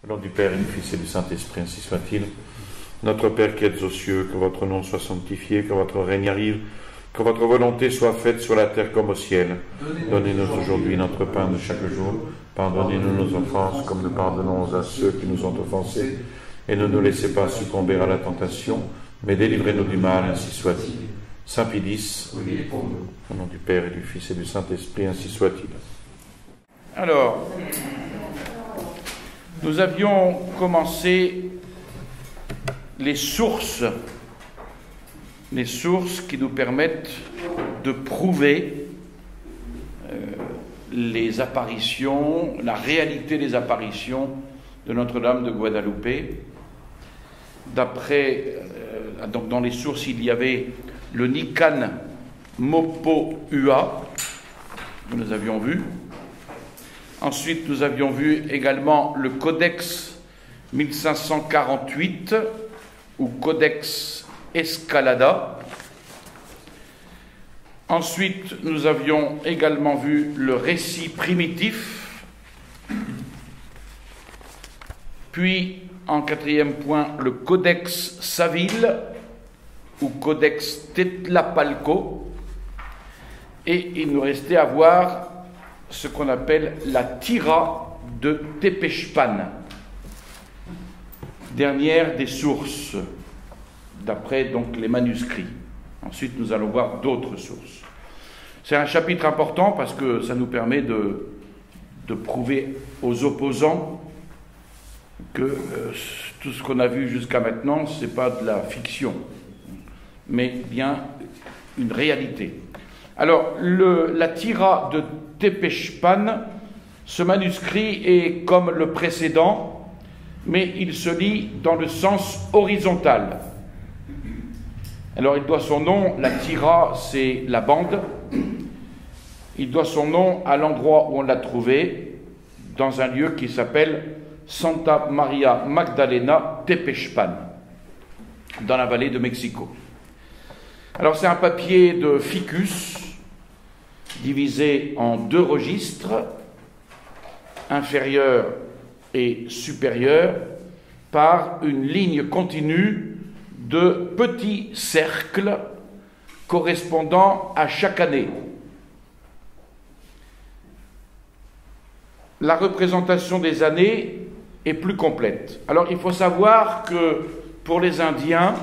Au nom du Père et du Fils et du Saint-Esprit, ainsi soit-il. Notre Père qui êtes aux cieux, que votre nom soit sanctifié, que votre règne arrive, que votre volonté soit faite sur la terre comme au ciel. Donnez-nous aujourd'hui notre pain de chaque jour. Pardonnez-nous nos offenses, comme nous pardonnons à ceux qui nous ont offensés. Et ne nous laissez pas succomber à la tentation, mais délivrez-nous du mal, ainsi soit-il. Saint Pie-X, au nom du Père et du Fils et du Saint-Esprit, ainsi soit-il. Alors, nous avions commencé les sources qui nous permettent de prouver les apparitions, la réalité des apparitions de Notre-Dame de Guadalupe. Donc dans les sources, il y avait le Nikan Mopo Ua, que nous avions vu. Ensuite, nous avions vu également le Codex 1548, ou Codex Escalada. Ensuite, nous avions également vu le récit primitif. Puis, en quatrième point, le Codex Savile, ou Codex Tetlapalco. Et il nous restait à voir ce qu'on appelle la Tira de Tepechpan, dernière des sources, d'après donc les manuscrits. Ensuite, nous allons voir d'autres sources. C'est un chapitre important parce que ça nous permet de prouver aux opposants que tout ce qu'on a vu jusqu'à maintenant, ce n'est pas de la fiction, mais bien une réalité. Alors, la Tira de Tepechpan, ce manuscrit est comme le précédent, mais il se lit dans le sens horizontal. Alors, il doit son nom, la Tira, c'est la bande, il doit son nom à l'endroit où on l'a trouvé, dans un lieu qui s'appelle Santa Maria Magdalena Tepechpan, dans la vallée de Mexico. Alors, c'est un papier de ficus, divisé en deux registres, inférieur et supérieur, par une ligne continue de petits cercles correspondant à chaque année. La représentation des années est plus complète. Alors il faut savoir que pour les Indiens,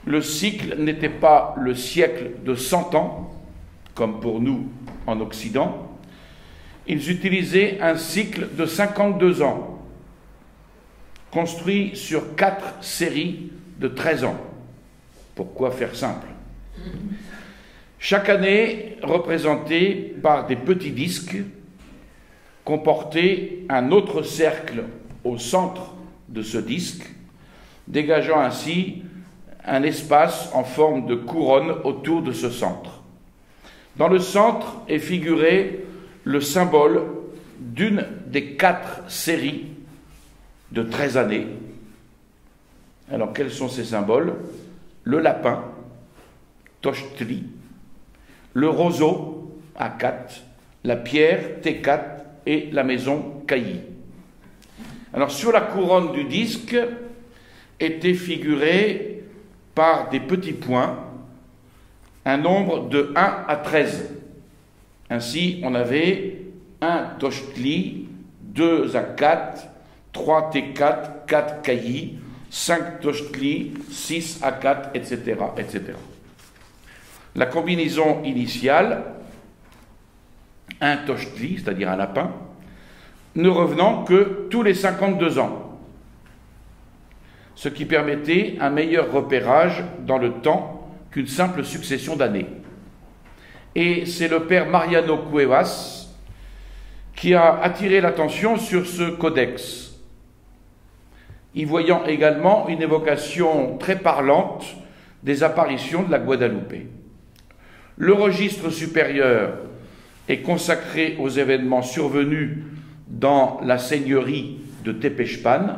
le cycle n'était pas le siècle de 100 ans, comme pour nous en Occident. Ils utilisaient un cycle de 52 ans, construit sur 4 séries de 13 ans. Pourquoi faire simple? Chaque année représentée par des petits disques comportait un autre cercle au centre de ce disque, dégageant ainsi un espace en forme de couronne autour de ce centre. Dans le centre est figuré le symbole d'une des 4 séries de 13 années. Alors, quels sont ces symboles? Le lapin, Tochtli, le roseau, Akat, la pierre, Tekat, et la maison, Kayi. Alors, sur la couronne du disque était figuré par des petits points un nombre de 1 à 13. Ainsi, on avait 1 Tochtli, 2 Akat, 3 Tekat, 4 Kayi, 5 Tochtli, 6 Akat, etc., etc. La combinaison initiale, un Tochtli, c'est-à-dire un lapin, ne revenant que tous les 52 ans, ce qui permettait un meilleur repérage dans le temps qu'une simple succession d'années. Et c'est le père Mariano Cuevas qui a attiré l'attention sur ce codex, y voyant également une évocation très parlante des apparitions de la Guadalupe. Le registre supérieur est consacré aux événements survenus dans la seigneurie de Tepechpan,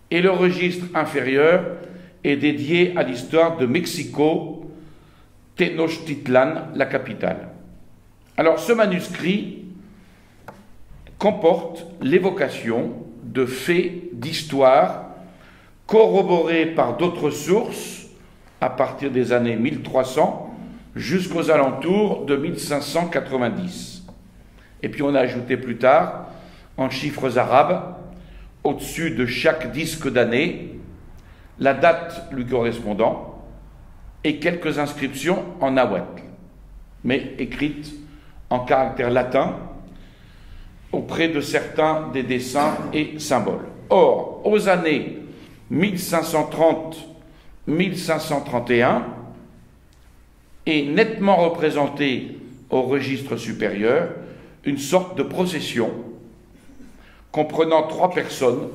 et le registre inférieur est dédié à l'histoire de Mexico, Tenochtitlan, la capitale. Alors, ce manuscrit comporte l'évocation de faits, d'histoires, corroborés par d'autres sources à partir des années 1300 jusqu'aux alentours de 1590. Et puis on a ajouté plus tard, en chiffres arabes, au-dessus de chaque disque d'année, la date lui correspondant et quelques inscriptions en nahuatl, mais écrites en caractère latin auprès de certains des dessins et symboles. Or, aux années 1530-1531 est nettement représentée au registre supérieur une sorte de procession comprenant 3 personnes,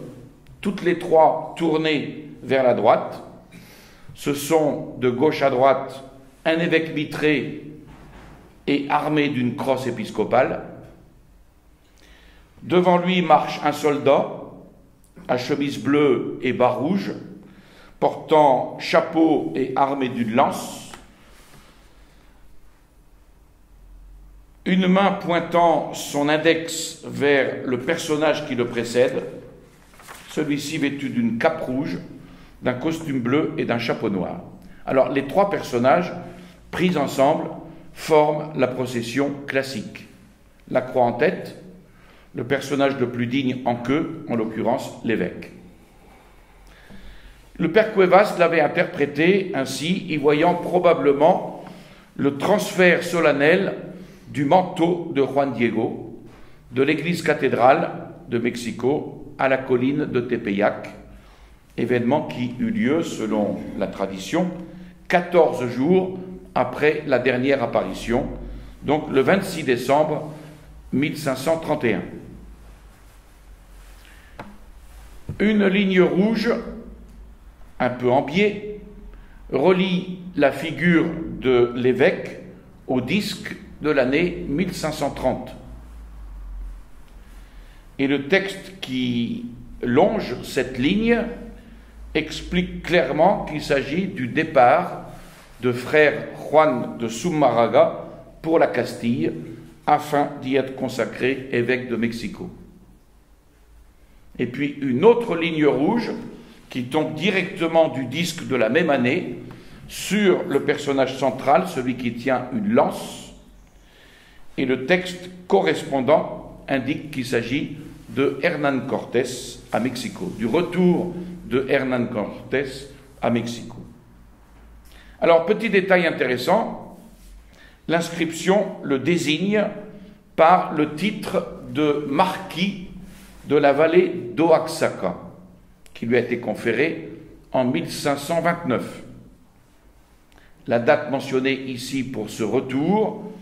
toutes les 3 tournées vers la droite. Ce sont de gauche à droite un évêque mitré et armé d'une crosse épiscopale. Devant lui marche un soldat à chemise bleue et bas rouge, portant chapeau et armé d'une lance, une main pointant son index vers le personnage qui le précède, celui-ci vêtu d'une cape rouge, d'un costume bleu et d'un chapeau noir. Alors, les 3 personnages, pris ensemble, forment la procession classique. La croix en tête, le personnage le plus digne en queue, en l'occurrence l'évêque. Le père Cuevas l'avait interprété ainsi, y voyant probablement le transfert solennel du manteau de Juan Diego de l'église cathédrale de Mexico à la colline de Tepeyac, événement qui eut lieu, selon la tradition, 14 jours après la dernière apparition, donc le 26 décembre 1531. Une ligne rouge, un peu en biais, relie la figure de l'évêque au disque de l'année 1530. Et le texte qui longe cette ligne explique clairement qu'il s'agit du départ de frère Juan de Zumárraga pour la Castille, afin d'y être consacré évêque de Mexico. Et puis une autre ligne rouge qui tombe directement du disque de la même année sur le personnage central, celui qui tient une lance, et le texte correspondant indique qu'il s'agit de Hernán Cortés à Mexico, du retour de Hernán Cortés à Mexico. Alors, petit détail intéressant, l'inscription le désigne par le titre de marquis de la vallée d'Oaxaca, qui lui a été conféré en 1529. La date mentionnée ici pour ce retour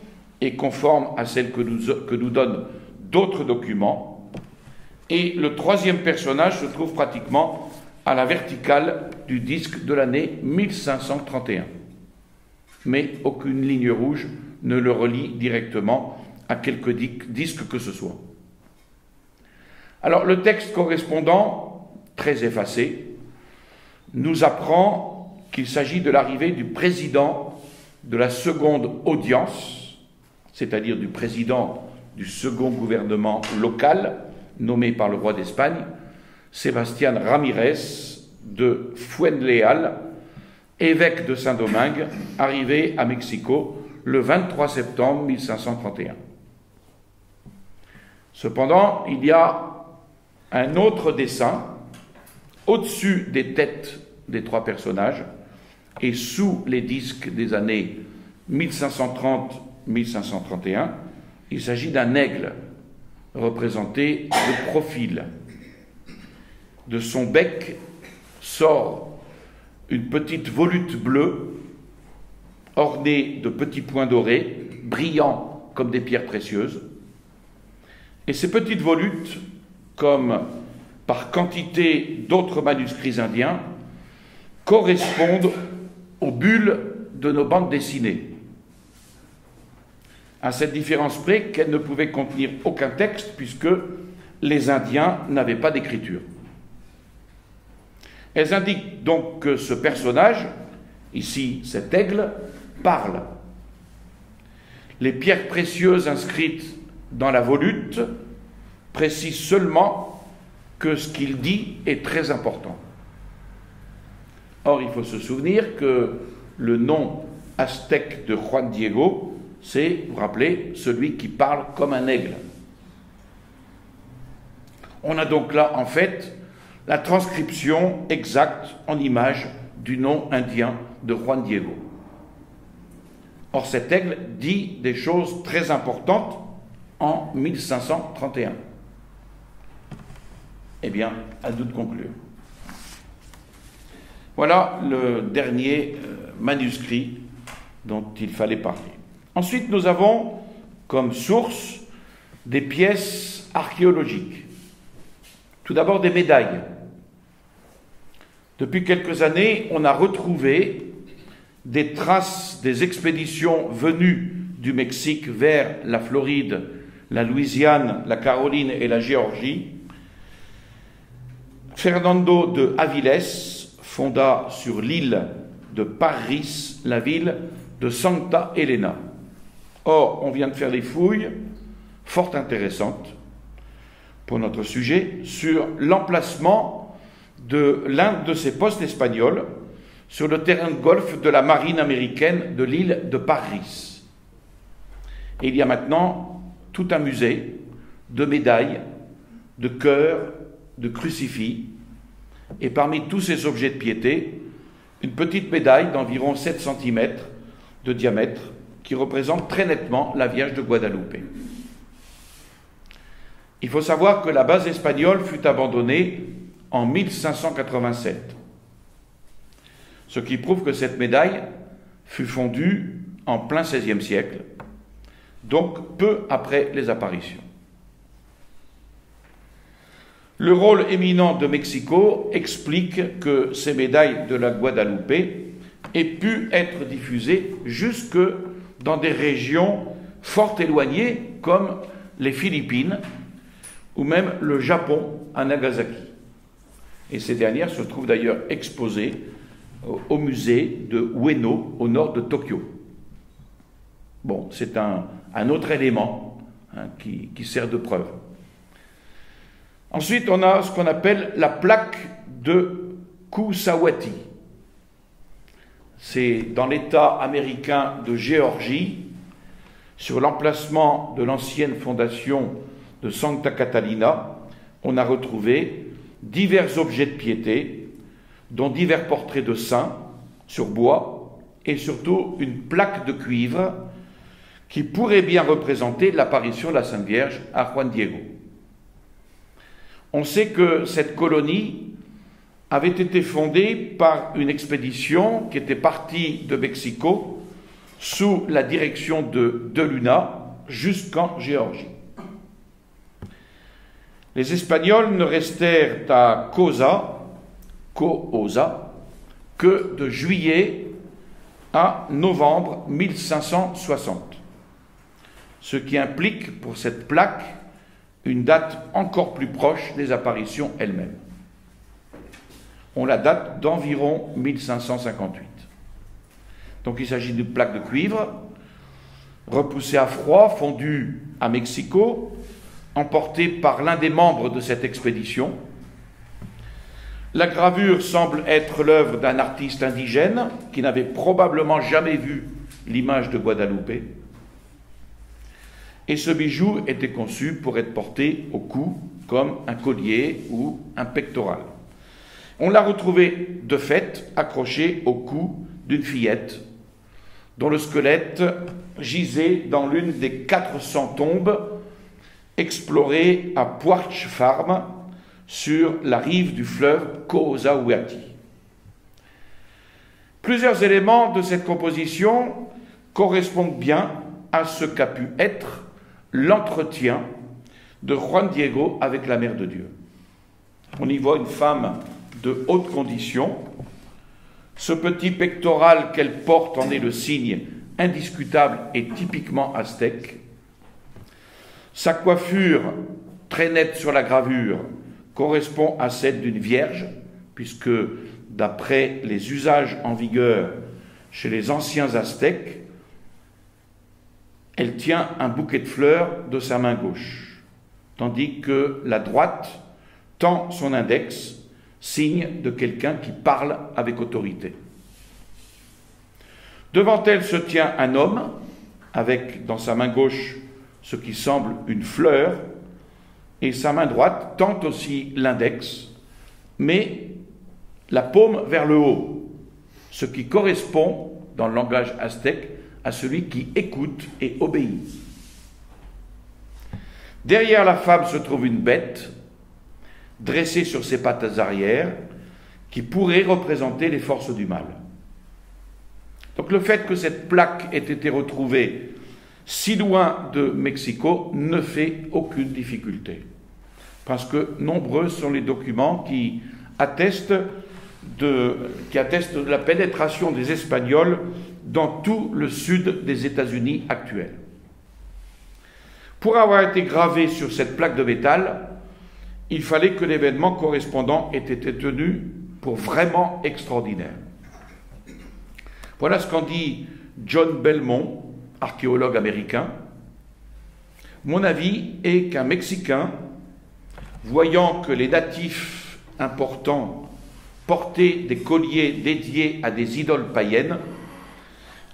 est conforme à celle que nous donnent d'autres documents, et le 3e personnage se trouve pratiquement à la verticale du disque de l'année 1531. Mais aucune ligne rouge ne le relie directement à quelque disque que ce soit. Alors le texte correspondant, très effacé, nous apprend qu'il s'agit de l'arrivée du président de la seconde audience, c'est-à-dire du président du second gouvernement local, nommé par le roi d'Espagne, Sébastien Ramirez de Fuenleal, évêque de Saint-Domingue, arrivé à Mexico le 23 septembre 1531. Cependant, il y a un autre dessin au-dessus des têtes des 3 personnages et sous les disques des années 1530-1531. Il s'agit d'un aigle représenté de profil. De son bec sort une petite volute bleue ornée de petits points dorés, brillants comme des pierres précieuses. Et ces petites volutes, comme par quantité d'autres manuscrits indiens, correspondent aux bulles de nos bandes dessinées. À cette différence près qu'elles ne pouvaient contenir aucun texte, puisque les Indiens n'avaient pas d'écriture. Elles indiquent donc que ce personnage, ici cet aigle, parle. Les pierres précieuses inscrites dans la volute précisent seulement que ce qu'il dit est très important. Or, il faut se souvenir que le nom aztèque de Juan Diego, c'est, vous vous rappelez, celui qui parle comme un aigle. On a donc là, en fait, la transcription exacte en image du nom indien de Juan Diego. Or, cet aigle dit des choses très importantes en 1531. Eh bien, à nous de conclure. Voilà le dernier manuscrit dont il fallait parler. Ensuite, nous avons comme source des pièces archéologiques. Tout d'abord, des médailles. Depuis quelques années, on a retrouvé des traces des expéditions venues du Mexique vers la Floride, la Louisiane, la Caroline et la Géorgie. Fernando de Avilés fonda sur l'île de Parris la ville de Santa Elena. Or, on vient de faire des fouilles fort intéressantes pour notre sujet sur l'emplacement de l'un de ces postes espagnols sur le terrain de golf de la marine américaine de l'île de Parris. Et il y a maintenant tout un musée de médailles, de cœurs, de crucifix, et parmi tous ces objets de piété, une petite médaille d'environ 7 cm de diamètre qui représente très nettement la Vierge de Guadalupe. Il faut savoir que la base espagnole fut abandonnée en 1587, ce qui prouve que cette médaille fut fondue en plein XVIe siècle, donc peu après les apparitions. Le rôle éminent de Mexico explique que ces médailles de la Guadalupe aient pu être diffusées jusque dans des régions fort éloignées comme les Philippines ou même le Japon à Nagasaki. Et ces dernières se trouvent d'ailleurs exposées au musée de Ueno au nord de Tokyo. Bon, c'est un autre élément qui sert de preuve. Ensuite, on a ce qu'on appelle la plaque de Kusawati. C'est dans l'État américain de Géorgie, sur l'emplacement de l'ancienne fondation de Santa Catalina, on a retrouvé divers objets de piété, dont divers portraits de saints sur bois et surtout une plaque de cuivre qui pourrait bien représenter l'apparition de la Sainte Vierge à Juan Diego. On sait que cette colonie avait été fondée par une expédition qui était partie de Mexico sous la direction de Luna jusqu'en Géorgie. Les Espagnols ne restèrent à Cosa que de juillet à novembre 1560, ce qui implique pour cette plaque une date encore plus proche des apparitions elles-mêmes. On la date d'environ 1558. Donc il s'agit d'une plaque de cuivre, repoussée à froid, fondue à Mexico, emportée par l'un des membres de cette expédition. La gravure semble être l'œuvre d'un artiste indigène qui n'avait probablement jamais vu l'image de Guadalupe. Et ce bijou était conçu pour être porté au cou comme un collier ou un pectoral. On l'a retrouvé de fait accroché au cou d'une fillette dont le squelette gisait dans l'une des 400 tombes explorées à Puarch Farm sur la rive du fleuve Cozahuati. Plusieurs éléments de cette composition correspondent bien à ce qu'a pu être l'entretien de Juan Diego avec la Mère de Dieu. On y voit une femme de haute condition. Ce petit pectoral qu'elle porte en est le signe indiscutable et typiquement aztèque. Sa coiffure, très nette sur la gravure, correspond à celle d'une vierge, puisque d'après les usages en vigueur chez les anciens aztèques, elle tient un bouquet de fleurs de sa main gauche, tandis que la droite tend son index, signe de quelqu'un qui parle avec autorité. Devant elle se tient un homme, avec dans sa main gauche ce qui semble une fleur, et sa main droite tend aussi l'index, mais la paume vers le haut, ce qui correspond, dans le langage aztèque, à celui qui écoute et obéit. Derrière la femme se trouve une bête, dressée sur ses pattes arrière, qui pourrait représenter les forces du mal. Donc le fait que cette plaque ait été retrouvée si loin de Mexico ne fait aucune difficulté, parce que nombreux sont les documents qui attestent de la pénétration des Espagnols dans tout le sud des États-Unis actuels. Pour avoir été gravé sur cette plaque de métal, il fallait que l'événement correspondant ait été tenu pour vraiment extraordinaire. Voilà ce qu'en dit John Belmont, archéologue américain. Mon avis est qu'un Mexicain, voyant que les natifs importants portaient des colliers dédiés à des idoles païennes,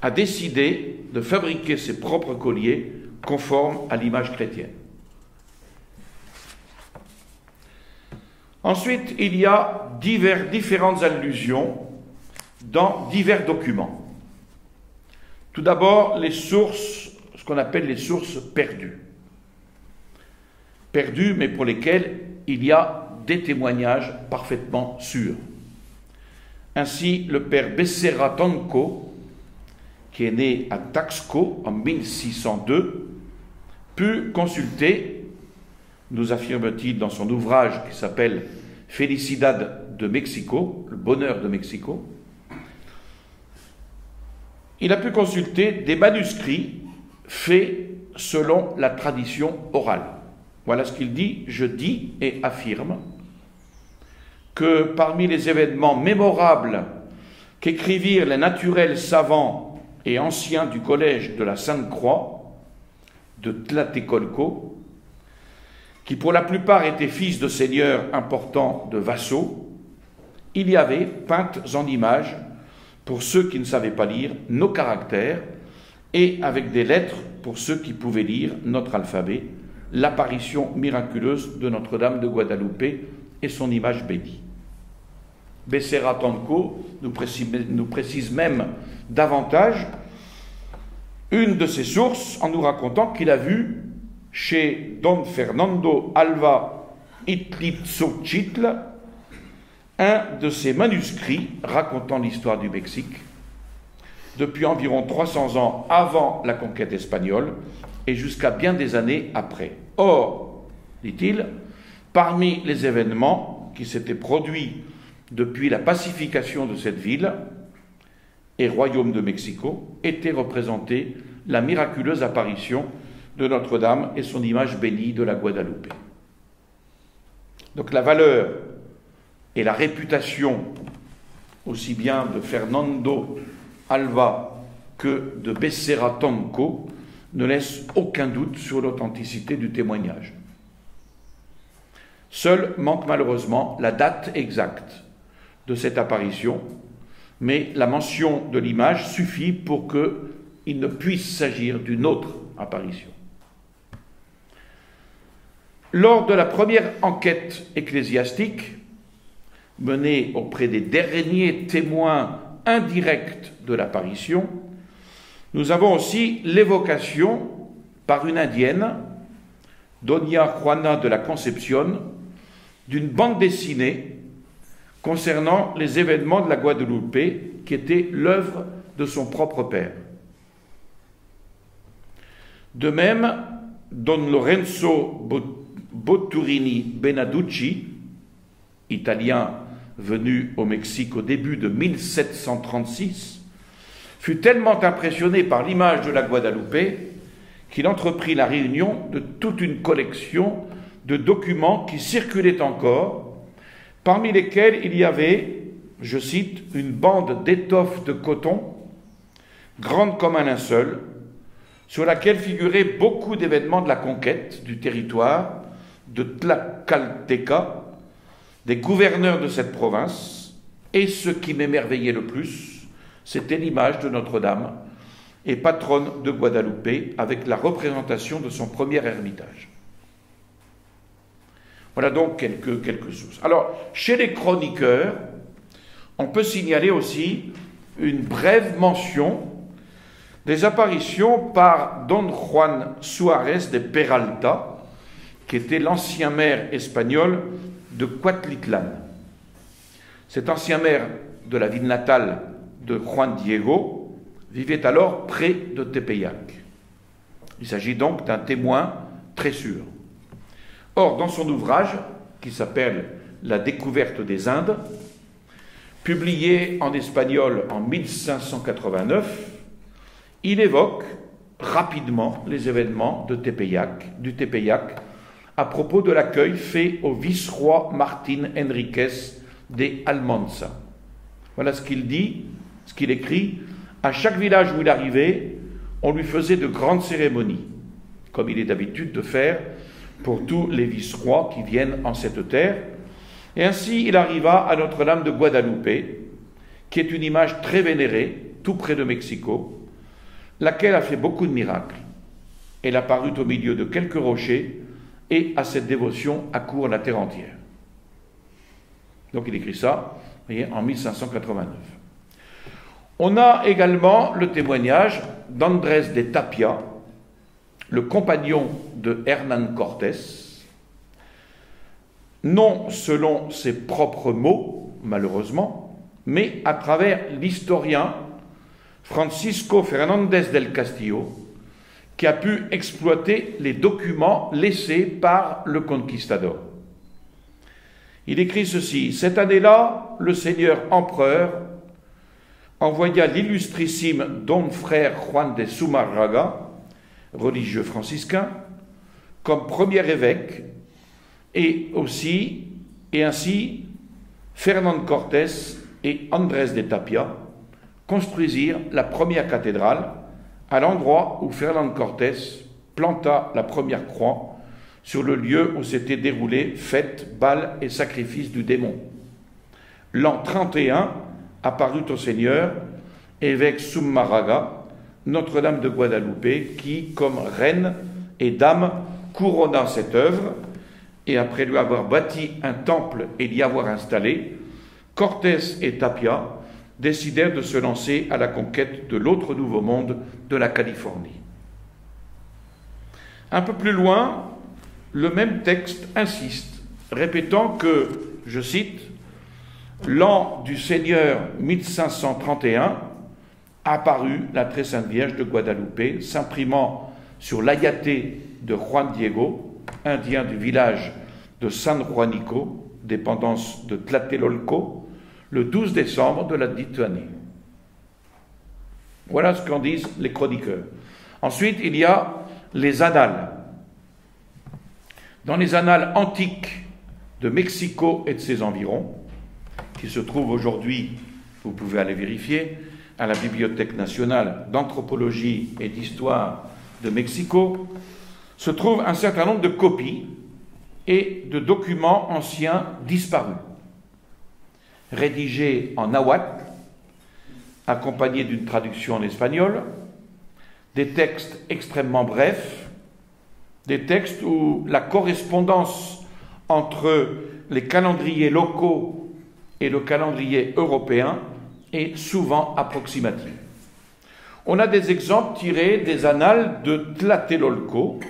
a décidé de fabriquer ses propres colliers conformes à l'image chrétienne. Ensuite, il y a différentes allusions dans divers documents. Tout d'abord, les sources, ce qu'on appelle les sources perdues. Perdues, mais pour lesquelles il y a des témoignages parfaitement sûrs. Ainsi, le père Becerra Tonco, qui est né à Taxco en 1602, put consulter, nous affirme-t-il dans son ouvrage qui s'appelle Felicidad de Mexico, le bonheur de Mexico, il a pu consulter des manuscrits faits selon la tradition orale. Voilà ce qu'il dit: je dis et affirme que parmi les événements mémorables qu'écrivirent les naturels savants et anciens du collège de la Sainte-Croix de Tlatecolco, qui pour la plupart étaient fils de seigneurs importants de vassaux, il y avait peintes en images, pour ceux qui ne savaient pas lire, nos caractères, et avec des lettres pour ceux qui pouvaient lire notre alphabet, l'apparition miraculeuse de Notre-Dame de Guadalupe et son image bénie. Becerra Tonco nous précise même davantage une de ses sources en nous racontant qu'il a vu chez Don Fernando Alva Itlitzochitl un de ses manuscrits racontant l'histoire du Mexique depuis environ 300 ans avant la conquête espagnole et jusqu'à bien des années après. Or, dit-il, parmi les événements qui s'étaient produits depuis la pacification de cette ville et royaume de Mexico, était représentée la miraculeuse apparition de Notre-Dame et son image bénie de la Guadalupe. Donc la valeur et la réputation aussi bien de Fernando Alva que de Becerra Tonco ne laissent aucun doute sur l'authenticité du témoignage. Seule manque malheureusement la date exacte de cette apparition, mais la mention de l'image suffit pour qu'il ne puisse s'agir d'une autre apparition. Lors de la première enquête ecclésiastique, menée auprès des derniers témoins indirects de l'apparition, nous avons aussi l'évocation par une indienne, Doña Juana de la Concepción, d'une bande dessinée concernant les événements de la Guadeloupe, qui était l'œuvre de son propre père. De même, Don Lorenzo Botturini Benaducci, italien venu au Mexique au début de 1736, fut tellement impressionné par l'image de la Guadeloupe qu'il entreprit la réunion de toute une collection de documents qui circulaient encore, parmi lesquels il y avait, je cite, une bande d'étoffe de coton, grande comme un linceul, sur laquelle figuraient beaucoup d'événements de la conquête du territoire de Tlaxcalteca, des gouverneurs de cette province, et ce qui m'émerveillait le plus, c'était l'image de Notre-Dame et patronne de Guadeloupe avec la représentation de son premier ermitage. Voilà donc quelques sources. Alors, chez les chroniqueurs, on peut signaler aussi une brève mention des apparitions par Don Juan Suárez de Peralta, qui était l'ancien maire espagnol de Cuautitlán. Cet ancien maire de la ville natale de Juan Diego vivait alors près de Tepeyac. Il s'agit donc d'un témoin très sûr. Or, dans son ouvrage, qui s'appelle « La découverte des Indes », publié en espagnol en 1589, il évoque rapidement les événements du Tepeyac à propos de l'accueil fait au vice-roi Martín Enríquez de Almanza. Voilà ce qu'il dit, ce qu'il écrit. À chaque village où il arrivait, on lui faisait de grandes cérémonies, comme il est d'habitude de faire pour tous les vice-rois qui viennent en cette terre. Et ainsi, il arriva à Notre-Dame de Guadeloupe, qui est une image très vénérée, tout près de Mexico, laquelle a fait beaucoup de miracles. Elle apparut au milieu de quelques rochers, et à cette dévotion accourt la terre entière. Donc il écrit ça, vous voyez, en 1589. On a également le témoignage d'Andrés de Tapia, le compagnon de Hernán Cortés, non selon ses propres mots, malheureusement, mais à travers l'historien Francisco Fernández del Castillo, qui a pu exploiter les documents laissés par le conquistador. Il écrit ceci: « Cette année-là, le seigneur empereur envoya l'illustrissime don frère Juan de Zumarraga, religieux franciscain, comme premier évêque, et ainsi Fernand Cortés et Andrés de Tapia construisirent la première cathédrale à l'endroit où Fernand Cortés planta la première croix sur le lieu où s'étaient déroulées fêtes, bals et sacrifices du démon. L'an 31 apparut au Seigneur, évêque Zumarraga, Notre-Dame de Guadeloupe, qui, comme reine et dame, couronna cette œuvre, et après lui avoir bâti un temple et l'y avoir installé, Cortés et Tapia décidèrent de se lancer à la conquête de l'autre nouveau monde de la Californie. Un peu plus loin, le même texte insiste, répétant que, je cite, « L'an du Seigneur 1531 apparut la très sainte Vierge de Guadeloupe, s'imprimant sur l'ayate de Juan Diego, indien du village de San Juanico, dépendance de Tlatelolco, le 12 décembre de la dite année. » Voilà ce qu'en disent les chroniqueurs. Ensuite, il y a les annales. Dans les annales antiques de Mexico et de ses environs, qui se trouvent aujourd'hui, vous pouvez aller vérifier, à la Bibliothèque nationale d'anthropologie et d'histoire de Mexico, se trouve un certain nombre de copies et de documents anciens disparus, rédigés en nahuatl, accompagnés d'une traduction en espagnol, des textes extrêmement brefs, des textes où la correspondance entre les calendriers locaux et le calendrier européen est souvent approximative. On a des exemples tirés des annales de Tlatelolco,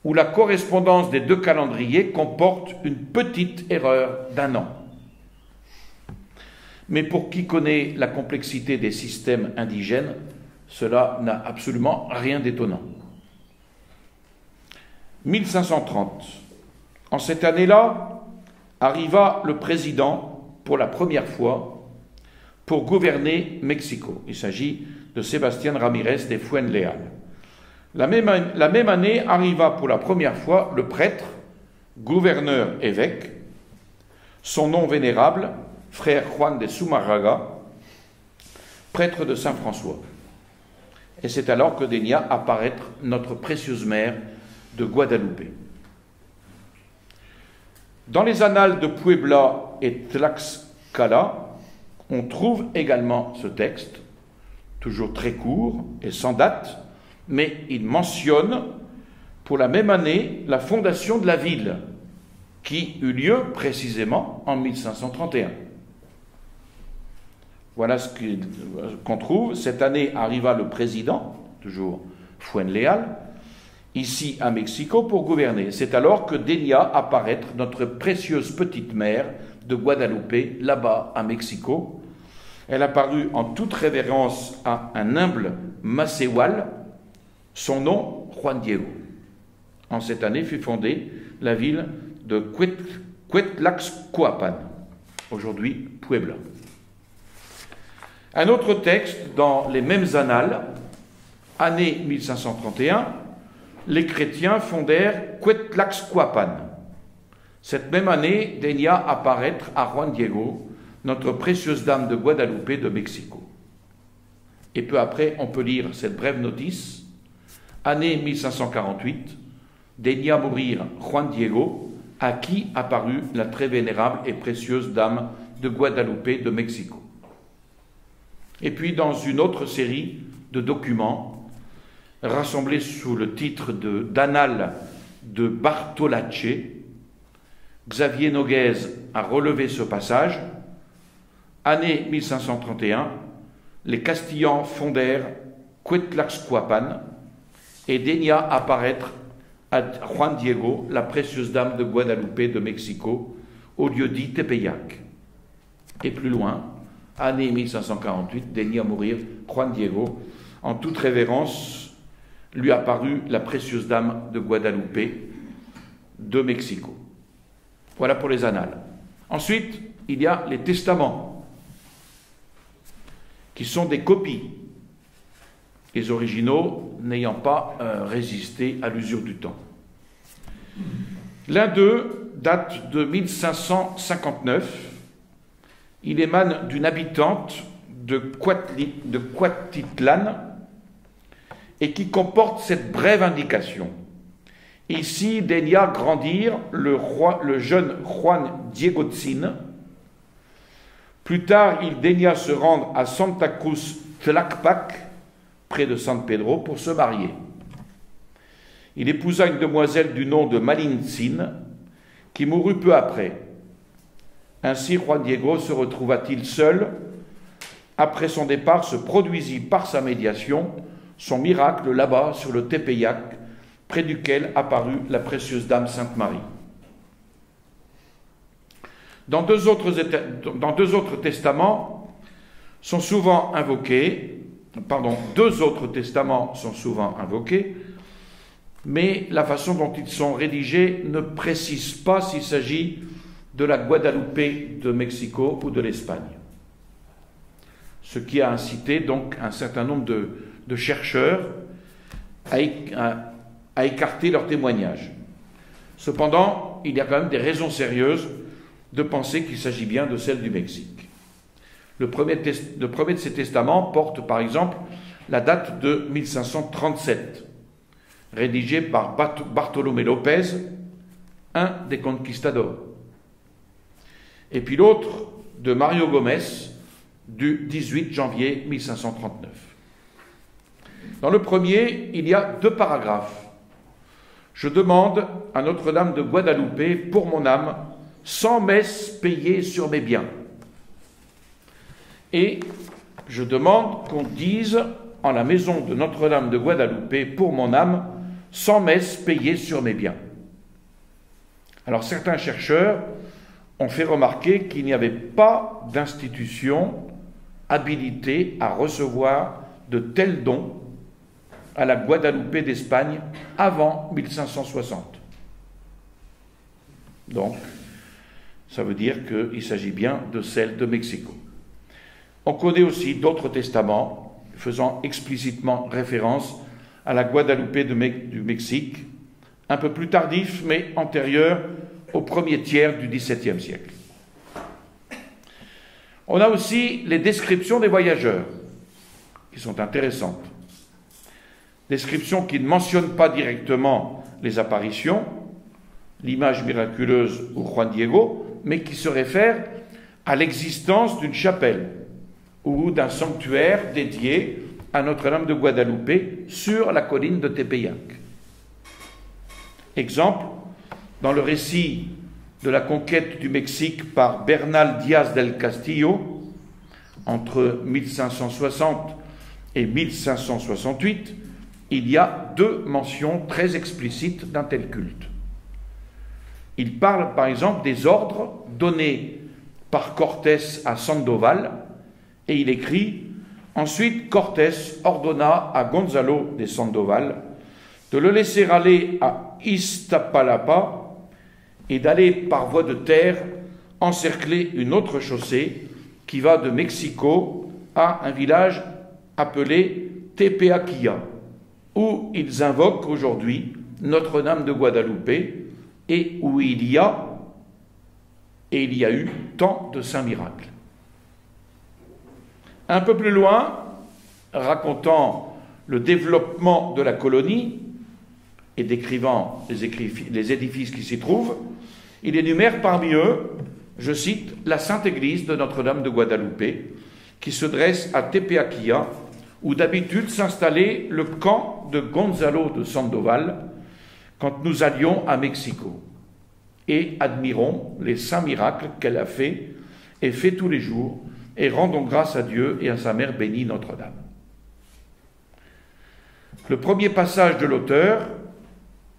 où la correspondance des deux calendriers comporte une petite erreur d'un an. Mais pour qui connaît la complexité des systèmes indigènes, cela n'a absolument rien d'étonnant. 1530. En cette année-là, arriva le président, pour la première fois, pour gouverner Mexico. Il s'agit de Sébastien Ramirez de Fuenleal. La même année arriva pour la première fois le prêtre, gouverneur-évêque, son nom vénérable, frère Juan de Zumarraga, prêtre de Saint-François. Et c'est alors que daigna apparaître notre précieuse mère de Guadeloupe. Dans les annales de Puebla et Tlaxcala, on trouve également ce texte, toujours très court et sans date, mais il mentionne pour la même année la fondation de la ville, qui eut lieu précisément en 1531. Voilà ce qu'on trouve. Cette année arriva le président, toujours Fuenleal, ici à Mexico pour gouverner. C'est alors que daigna apparaître notre précieuse petite mère de Guadalupe, là-bas à Mexico. Elle apparut en toute révérence à un humble Macéhual, son nom Juan Diego. En cette année fut fondée la ville de Cuetlaxcoapan, aujourd'hui Puebla. Un autre texte dans les mêmes annales, année 1531, les chrétiens fondèrent Cuetlaxcoapan. Cette même année daigna apparaître à Juan Diego, notre précieuse dame de Guadalupe de Mexico. Et peu après, on peut lire cette brève notice. Année 1548, daigna mourir Juan Diego, à qui apparut la très vénérable et précieuse dame de Guadalupe de Mexico. Et puis dans une autre série de documents, rassemblés sous le titre d'Annales de Bartolache, Xavier Noguez a relevé ce passage. Année 1531, les Castillans fondèrent Cuetlaxcoapan et daigna apparaître à Juan Diego, la précieuse dame de Guadalupe de Mexico, au lieu dit Tepeyac. Et plus loin, année 1548, daigna mourir Juan Diego. En toute révérence, lui apparut la précieuse dame de Guadalupe de Mexico. Voilà pour les annales. Ensuite, il y a les testaments, qui sont des copies, les originaux n'ayant pas résisté à l'usure du temps. L'un d'eux date de 1559. Il émane d'une habitante de Cuatitlan et qui comporte cette brève indication. Ici daigna grandir le jeune Juan Diegotzin. Plus tard, il daigna se rendre à Santa Cruz Tlaquepaque, près de San Pedro, pour se marier. Il épousa une demoiselle du nom de Malintzin, qui mourut peu après. Ainsi, Juan Diego se retrouva-t-il seul. Après son départ, se produisit par sa médiation son miracle là-bas sur le Tepeyac, près duquel apparut la précieuse dame Sainte-Marie. Dans deux autres testaments sont souvent invoqués, mais la façon dont ils sont rédigés ne précise pas s'il s'agit de la Guadalupe de Mexico ou de l'Espagne. Ce qui a incité donc un certain nombre de chercheurs à écarter leurs témoignages. Cependant, il y a quand même des raisons sérieuses de penser qu'il s'agit bien de celle du Mexique. Le premier de ces testaments porte par exemple la date de 1537, rédigé par Bartolomé López, un des conquistadors. Et puis l'autre de Mario Gomez, du 18 janvier 1539. Dans le premier, il y a 2 paragraphes. Je demande à Notre-Dame de Guadalupe pour mon âme 100 messes payées sur mes biens. Et je demande qu'on dise en la maison de Notre-Dame de Guadalupe pour mon âme 100 messes payées sur mes biens. Alors certains chercheurs ont fait remarquer qu'il n'y avait pas d'institution habilitée à recevoir de tels dons à la Guadalupe d'Espagne avant 1560. Donc, ça veut dire qu'il s'agit bien de celle de Mexico. On connaît aussi d'autres testaments faisant explicitement référence à la Guadalupe du Mexique, un peu plus tardif, mais antérieur au premier tiers du XVIIe siècle. On a aussi les descriptions des voyageurs, qui sont intéressantes. Descriptions qui ne mentionnent pas directement les apparitions, l'image miraculeuse ou Juan Diego, mais qui se réfère à l'existence d'une chapelle ou d'un sanctuaire dédié à Notre-Dame de Guadalupe sur la colline de Tepeyac. Exemple, dans le récit de la conquête du Mexique par Bernal Díaz del Castillo, entre 1560 et 1568, il y a 2 mentions très explicites d'un tel culte. Il parle par exemple des ordres donnés par Cortés à Sandoval, et il écrit « Ensuite Cortés ordonna à Gonzalo de Sandoval de le laisser aller à Iztapalapa et d'aller par voie de terre encercler une autre chaussée qui va de Mexico à un village appelé Tepeaquilla, où ils invoquent aujourd'hui Notre-Dame de Guadalupe et où il y a eu tant de saints miracles. » Un peu plus loin, racontant le développement de la colonie et décrivant les édifices qui s'y trouvent, il énumère parmi eux, je cite, la Sainte Église de Notre-Dame de Guadalupe, qui se dresse à Tepeaquilla, où d'habitude s'installait le camp de Gonzalo de Sandoval quand nous allions à Mexico, et admirons les saints miracles qu'elle a fait et fait tous les jours, et rendons grâce à Dieu et à sa mère bénie Notre-Dame. Le premier passage de l'auteur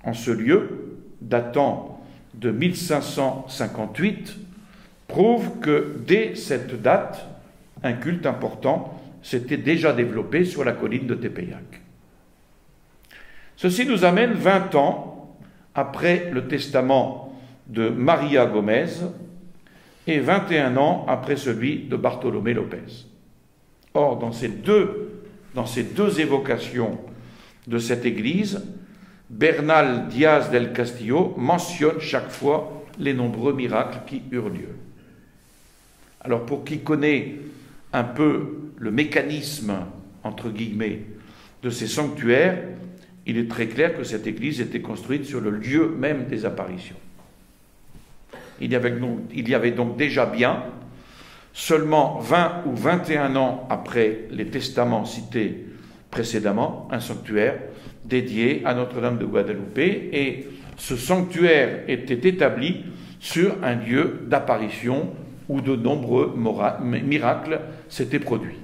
en ce lieu, datant de 1558, prouve que dès cette date, un culte important s'était déjà développé sur la colline de Tepeyac. Ceci nous amène 20 ans après le testament de Maria Gomez et 21 ans après celui de Bartolomé Lopez. Or, dans ces deux évocations de cette église, Bernal Díaz del Castillo mentionne chaque fois les nombreux miracles qui eurent lieu. Alors, pour qui connaît un peu le mécanisme, entre guillemets, de ces sanctuaires, il est très clair que cette église était construite sur le lieu même des apparitions. Il y avait donc déjà bien, seulement 20 ou 21 ans après les testaments cités précédemment, un sanctuaire dédié à Notre-Dame de Guadalupe, et ce sanctuaire était établi sur un lieu d'apparition où de nombreux miracles s'étaient produits.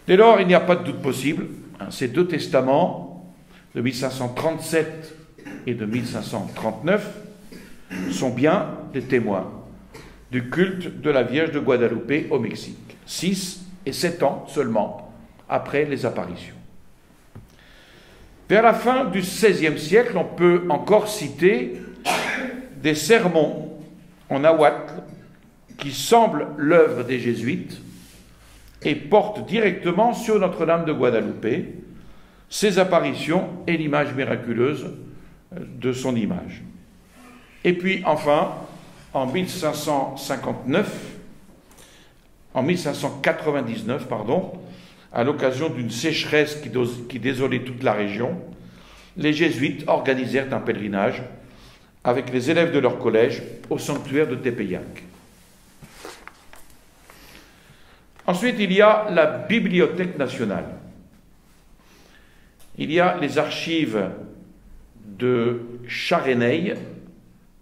Dès lors, il n'y a pas de doute possible, ces 2 testaments de 1537 et de 1539 sont bien des témoins du culte de la Vierge de Guadalupe au Mexique, 6 et 7 ans seulement après les apparitions. Vers la fin du XVIe siècle, on peut encore citer des sermons en nahuatl qui semblent l'œuvre des jésuites et portent directement sur Notre-Dame de Guadalupe, ses apparitions et l'image miraculeuse de son image. Et puis enfin, en 1599, à l'occasion d'une sécheresse qui désolait toute la région, les jésuites organisèrent un pèlerinage avec les élèves de leur collège au sanctuaire de Tepeyac. Ensuite, il y a la Bibliothèque nationale. Il y a les archives de Chareney,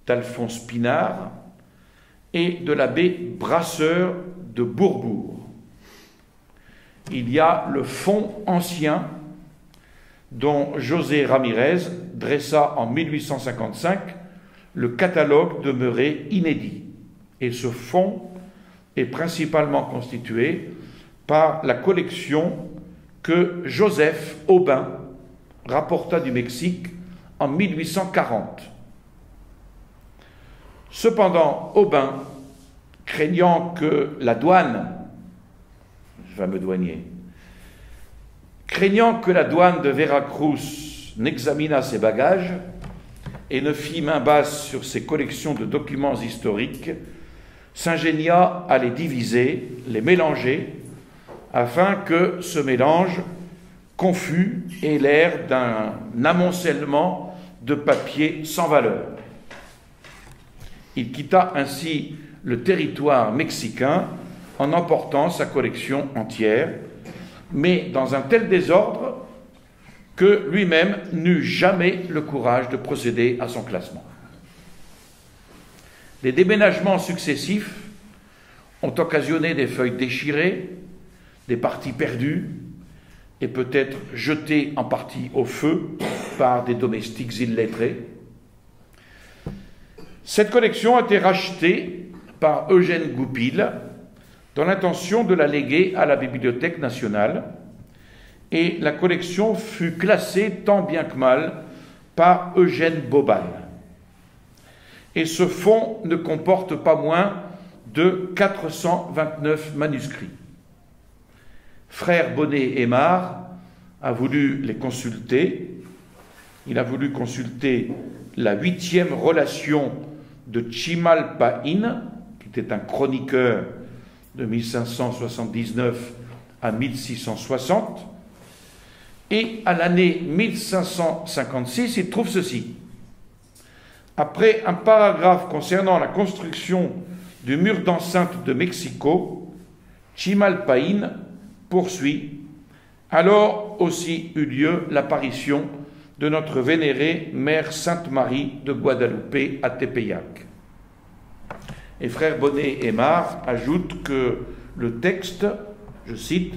d'Alphonse Pinard et de l'abbé Brasseur de Bourbourg. Il y a le fonds ancien dont José Ramirez dressa en 1855 le catalogue demeuré inédit. Et ce fonds est principalement constitué par la collection que Joseph Aubin rapporta du Mexique en 1840. Cependant, Aubin, craignant que la douane, le fameux douanier, craignant que la douane de Veracruz n'examinât ses bagages et ne fît main basse sur ses collections de documents historiques, s'ingénia à les diviser, les mélanger, afin que ce mélange confus ait l'air d'un amoncellement de papier sans valeur. Il quitta ainsi le territoire mexicain en emportant sa collection entière, mais dans un tel désordre que lui-même n'eut jamais le courage de procéder à son classement. Les déménagements successifs ont occasionné des feuilles déchirées, des parties perdues, et peut-être jetées en partie au feu par des domestiques illettrés. Cette collection a été rachetée par Eugène Goupil dans l'intention de la léguer à la Bibliothèque nationale, et la collection fut classée tant bien que mal par Eugène Bobal. Et ce fonds ne comporte pas moins de 429 manuscrits. Frère Bonnet-Aymar a voulu les consulter. Il a voulu consulter la 8e relation de Chimalpaín, qui était un chroniqueur de 1579 à 1660. Et à l'année 1556, il trouve ceci. Après un paragraphe concernant la construction du mur d'enceinte de Mexico, Chimalpaín poursuit. Alors aussi eut lieu l'apparition de notre vénérée Mère Sainte-Marie de Guadalupe à Tepeyac. Et frère Bonnet-Aymar ajoute que le texte, je cite,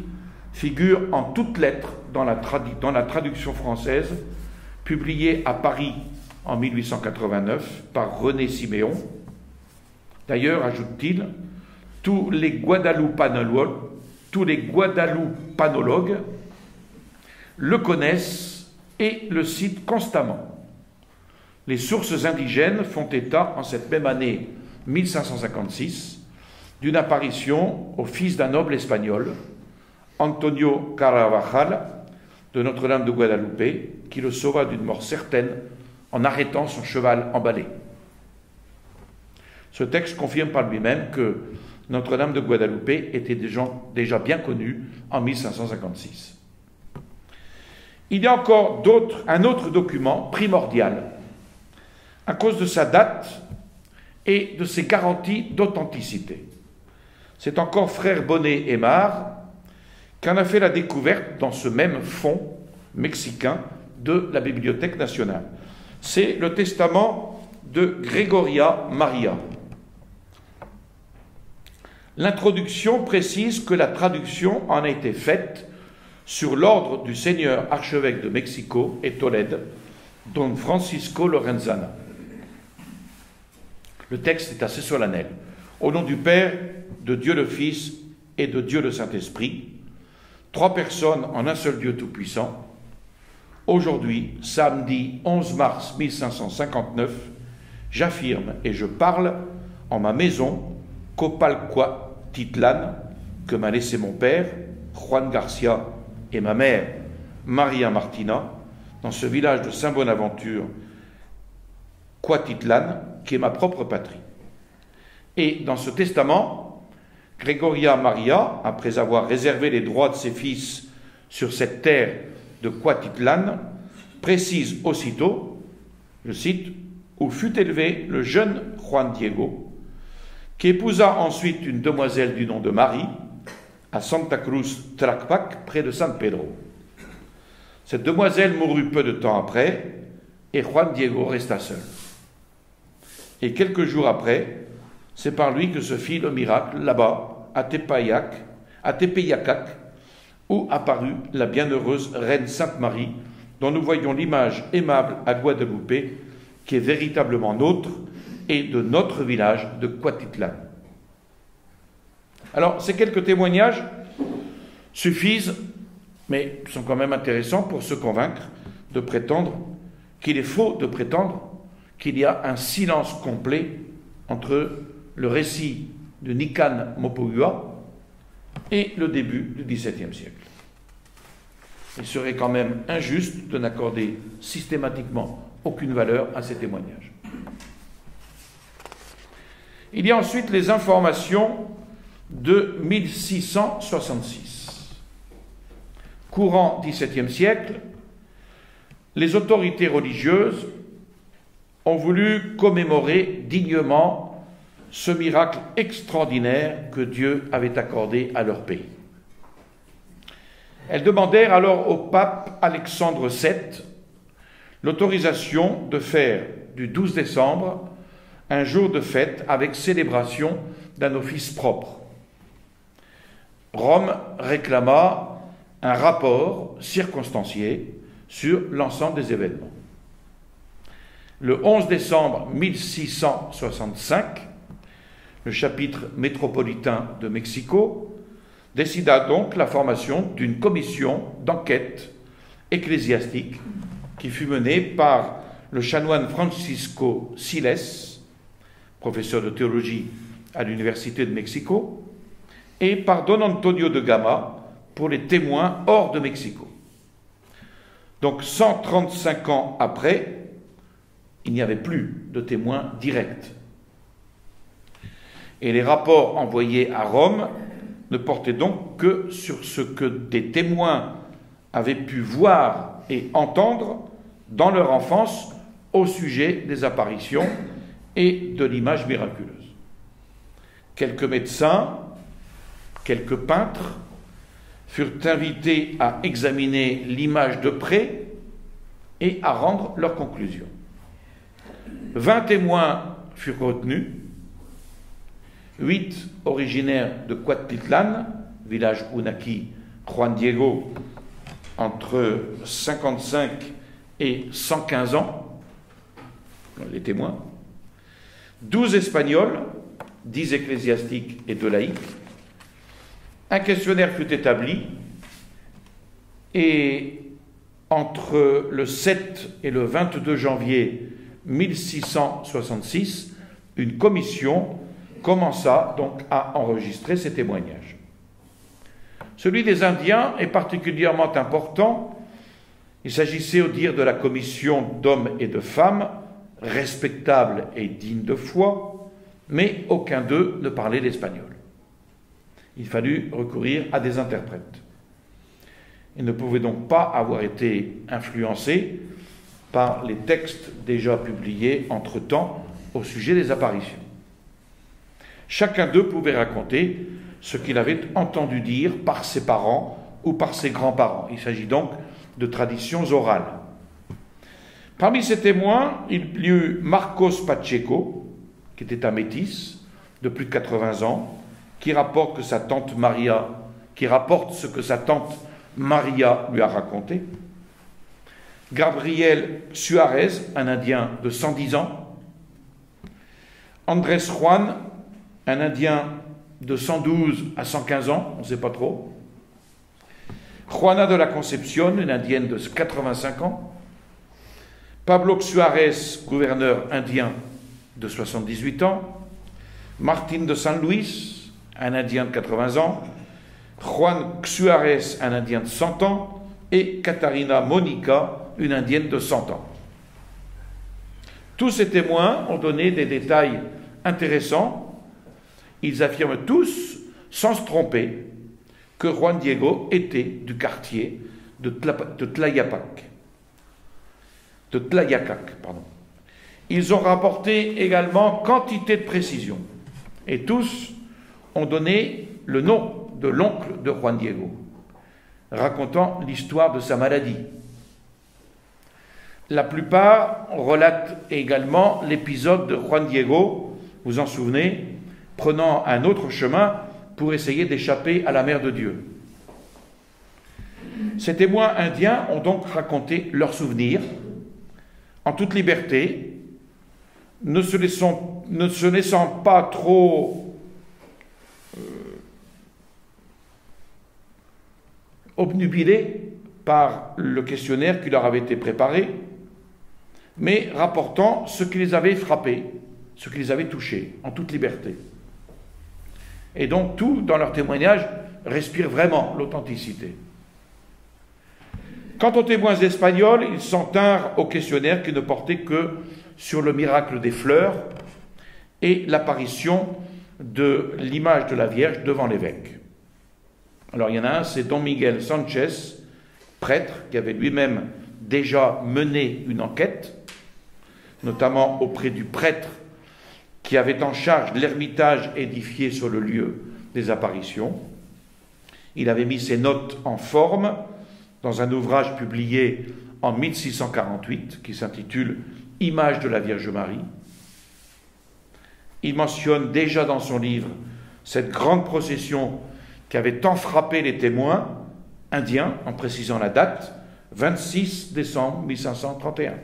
figure en toutes lettres dans la traduction française publiée à Paris en 1889 par René Siméon. D'ailleurs, ajoute-t-il, tous les guadalupanologues le connaissent et le citent constamment. Les sources indigènes font état, en cette même année 1556, d'une apparition au fils d'un noble espagnol, Antonio Carvajal, de Notre-Dame de Guadalupe, qui le sauva d'une mort certaine en arrêtant son cheval emballé. Ce texte confirme par lui-même que Notre-Dame de Guadalupe était déjà bien connue en 1556. Il y a encore un autre document primordial, à cause de sa date et de ses garanties d'authenticité. C'est encore frère Bonnet-Aymar qui en a fait la découverte dans ce même fonds mexicain de la Bibliothèque nationale. C'est le testament de Gregoria Maria. L'introduction précise que la traduction en a été faite sur l'ordre du seigneur archevêque de Mexico et Tolède, Don Francisco Lorenzana. Le texte est assez solennel. Au nom du Père, de Dieu le Fils et de Dieu le Saint-Esprit, 3 personnes en un seul Dieu tout-puissant, aujourd'hui, samedi 11 mars 1559, j'affirme et je parle en ma maison Copalcoatitlan, que m'a laissé mon père, Juan Garcia, et ma mère, Maria Martina, dans ce village de Saint-Bonaventure, Coatitlan, qui est ma propre patrie. Et dans ce testament, Gregoria Maria, après avoir réservé les droits de ses fils sur cette terre de Coatitlan, précise aussitôt, je cite, où fut élevé le jeune Juan Diego, qui épousa ensuite une demoiselle du nom de Marie, à Santa Cruz Tlacpac, près de San Pedro. Cette demoiselle mourut peu de temps après, et Juan Diego resta seul. Et quelques jours après, c'est par lui que se fit le miracle là-bas, à Tepeyacac, où apparut la bienheureuse reine Sainte-Marie, dont nous voyons l'image aimable à Guadeloupe, qui est véritablement nôtre, et de notre village de Coatitlan. Alors, ces quelques témoignages suffisent, mais sont quand même intéressants pour se convaincre de prétendre qu'il est faux de prétendre qu'il y a un silence complet entre le récit de Nican Mopohua et le début du XVIIe siècle. Il serait quand même injuste de n'accorder systématiquement aucune valeur à ces témoignages. Il y a ensuite les informations de 1666. Courant XVIIe siècle, les autorités religieuses ont voulu commémorer dignement ce miracle extraordinaire que Dieu avait accordé à leur pays. Elles demandèrent alors au pape Alexandre VII l'autorisation de faire du 12 décembre un jour de fête avec célébration d'un office propre. Rome réclama un rapport circonstancié sur l'ensemble des événements. Le 11 décembre 1665, le chapitre métropolitain de Mexico décida donc la formation d'une commission d'enquête ecclésiastique qui fut menée par le chanoine Francisco Siles, professeur de théologie à l'Université de Mexico, et par Don Antonio de Gama pour les témoins hors de Mexico. Donc 135 ans après, il n'y avait plus de témoins directs. Et les rapports envoyés à Rome ne portaient donc que sur ce que des témoins avaient pu voir et entendre dans leur enfance au sujet des apparitions et de l'image miraculeuse. Quelques médecins, quelques peintres furent invités à examiner l'image de près et à rendre leurs conclusions. 20 témoins furent retenus, 8 originaires de Cuautitlán, village où naquit Juan Diego entre 55 et 115 ans, les témoins, 12 Espagnols, 10 ecclésiastiques et 2 laïcs. Un questionnaire fut établi et entre le 7 et le 22 janvier 1666, une commission commença donc à enregistrer ces témoignages. Celui des Indiens est particulièrement important. Il s'agissait, au dire de la commission d'hommes et de femmes, respectables et dignes de foi, mais aucun d'eux ne parlait l'espagnol. Il fallut recourir à des interprètes. Ils ne pouvaient donc pas avoir été influencés par les textes déjà publiés entre-temps au sujet des apparitions. Chacun d'eux pouvait raconter ce qu'il avait entendu dire par ses parents ou par ses grands-parents. Il s'agit donc de traditions orales. Parmi ces témoins, il y eut Marcos Pacheco, qui était un métis de plus de 80 ans, qui rapporte ce que sa tante Maria lui a raconté. Gabriel Suarez, un Indien de 110 ans. Andrés Juan, un Indien de 112 à 115 ans, on ne sait pas trop. Juana de la Concepción, une Indienne de 85 ans. Pablo Suarez, gouverneur indien de 78 ans. Martin de San Luis, un Indien de 80 ans. Juan Suarez, un Indien de 100 ans. Et Catarina Monica, une Indienne de 100 ans. Tous ces témoins ont donné des détails intéressants. Ils affirment tous, sans se tromper, que Juan Diego était du quartier de Tlayacac. Ils ont rapporté également quantité de précision. Et tous ont donné le nom de l'oncle de Juan Diego, racontant l'histoire de sa maladie. La plupart relatent également l'épisode de Juan Diego, vous vous en souvenez, prenant un autre chemin pour essayer d'échapper à la mère de Dieu. Ces témoins indiens ont donc raconté leurs souvenirs en toute liberté, ne se laissant pas trop obnubilés par le questionnaire qui leur avait été préparé, mais rapportant ce qui les avait frappés, ce qui les avait touchés, en toute liberté. Et donc tout, dans leur témoignage, respire vraiment l'authenticité. Quant aux témoins espagnols, ils s'en tinrent au questionnaire qui ne portait que sur le miracle des fleurs et l'apparition de l'image de la Vierge devant l'évêque. Alors il y en a un, c'est Don Miguel Sanchez, prêtre, qui avait lui-même déjà mené une enquête, notamment auprès du prêtre qui avait en charge l'ermitage édifié sur le lieu des apparitions. Il avait mis ses notes en forme dans un ouvrage publié en 1648 qui s'intitule « Image de la Vierge Marie ». Il mentionne déjà dans son livre cette grande procession qui avait tant frappé les témoins indiens, en précisant la date, 26 décembre 1531.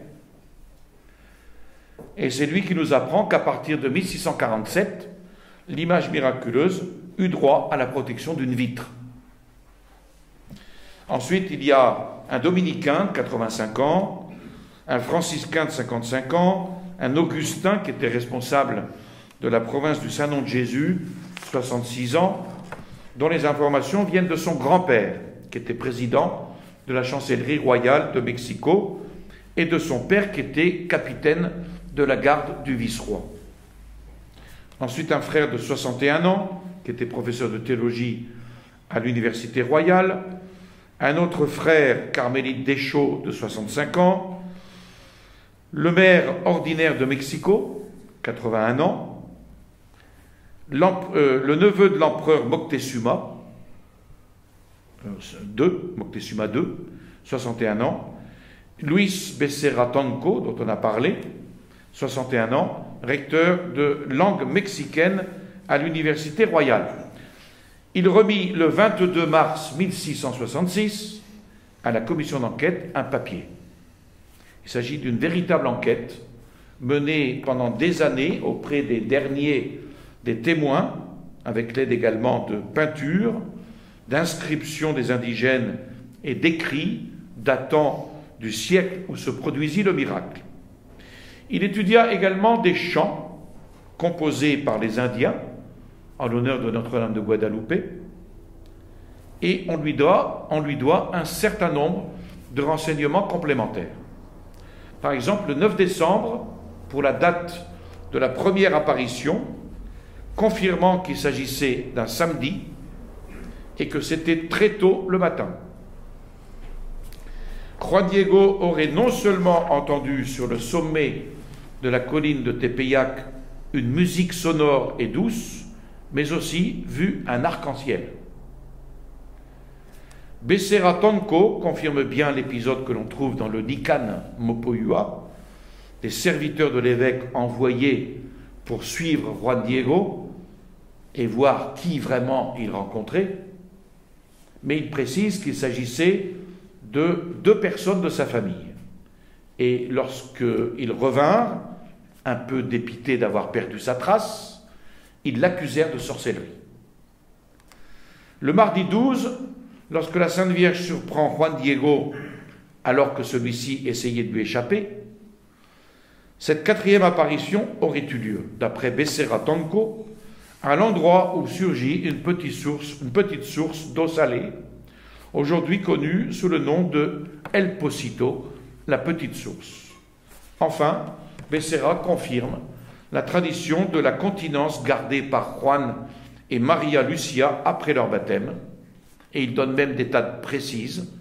Et c'est lui qui nous apprend qu'à partir de 1647, l'image miraculeuse eut droit à la protection d'une vitre. Ensuite, il y a un dominicain de 85 ans, un franciscain de 55 ans, un augustin qui était responsable de la province du Saint-Nom de Jésus, 66 ans, dont les informations viennent de son grand-père, qui était président de la chancellerie royale de Mexico, et de son père, qui était capitaine de la garde du vice-roi. Ensuite, un frère de 61 ans, qui était professeur de théologie à l'université royale, un autre frère, Carmélite Deschaux, de 65 ans, le maire ordinaire de Mexico, 81 ans, le neveu de l'empereur Moctezuma, Moctezuma II, 61 ans, Luis Becerra Tanco, dont on a parlé, 61 ans, recteur de langue mexicaine à l'université royale. Il remit le 22 mars 1666 à la commission d'enquête un papier. Il s'agit d'une véritable enquête menée pendant des années auprès des témoins, avec l'aide également de peintures, d'inscriptions des indigènes et d'écrits datant du siècle où se produisit le miracle. Il étudia également des chants composés par les Indiens en l'honneur de Notre-Dame de Guadalupe, et on lui doit un certain nombre de renseignements complémentaires. Par exemple, le 9 décembre, pour la date de la première apparition, confirmant qu'il s'agissait d'un samedi et que c'était très tôt le matin. Juan Diego aurait non seulement entendu sur le sommet de la colline de Tepeyac une musique sonore et douce, mais aussi vu un arc-en-ciel. Becerra Tanco confirme bien l'épisode que l'on trouve dans le Nican Mopoyua, des serviteurs de l'évêque envoyés pour suivre Juan Diego et voir qui vraiment il rencontrait, mais il précise qu'il s'agissait de 2 personnes de sa famille. Et lorsqu'ils revinrent, un peu dépités d'avoir perdu sa trace, ils l'accusèrent de sorcellerie. Le mardi 12, lorsque la Sainte Vierge surprend Juan Diego alors que celui-ci essayait de lui échapper, cette 4e apparition aurait eu lieu, d'après Becerra Tanco, à l'endroit où surgit une petite source d'eau salée, aujourd'hui connue sous le nom de El Pocito, la petite source. Enfin, Becerra confirme la tradition de la continence gardée par Juan et Maria Lucia après leur baptême, et il donne même des dates précises,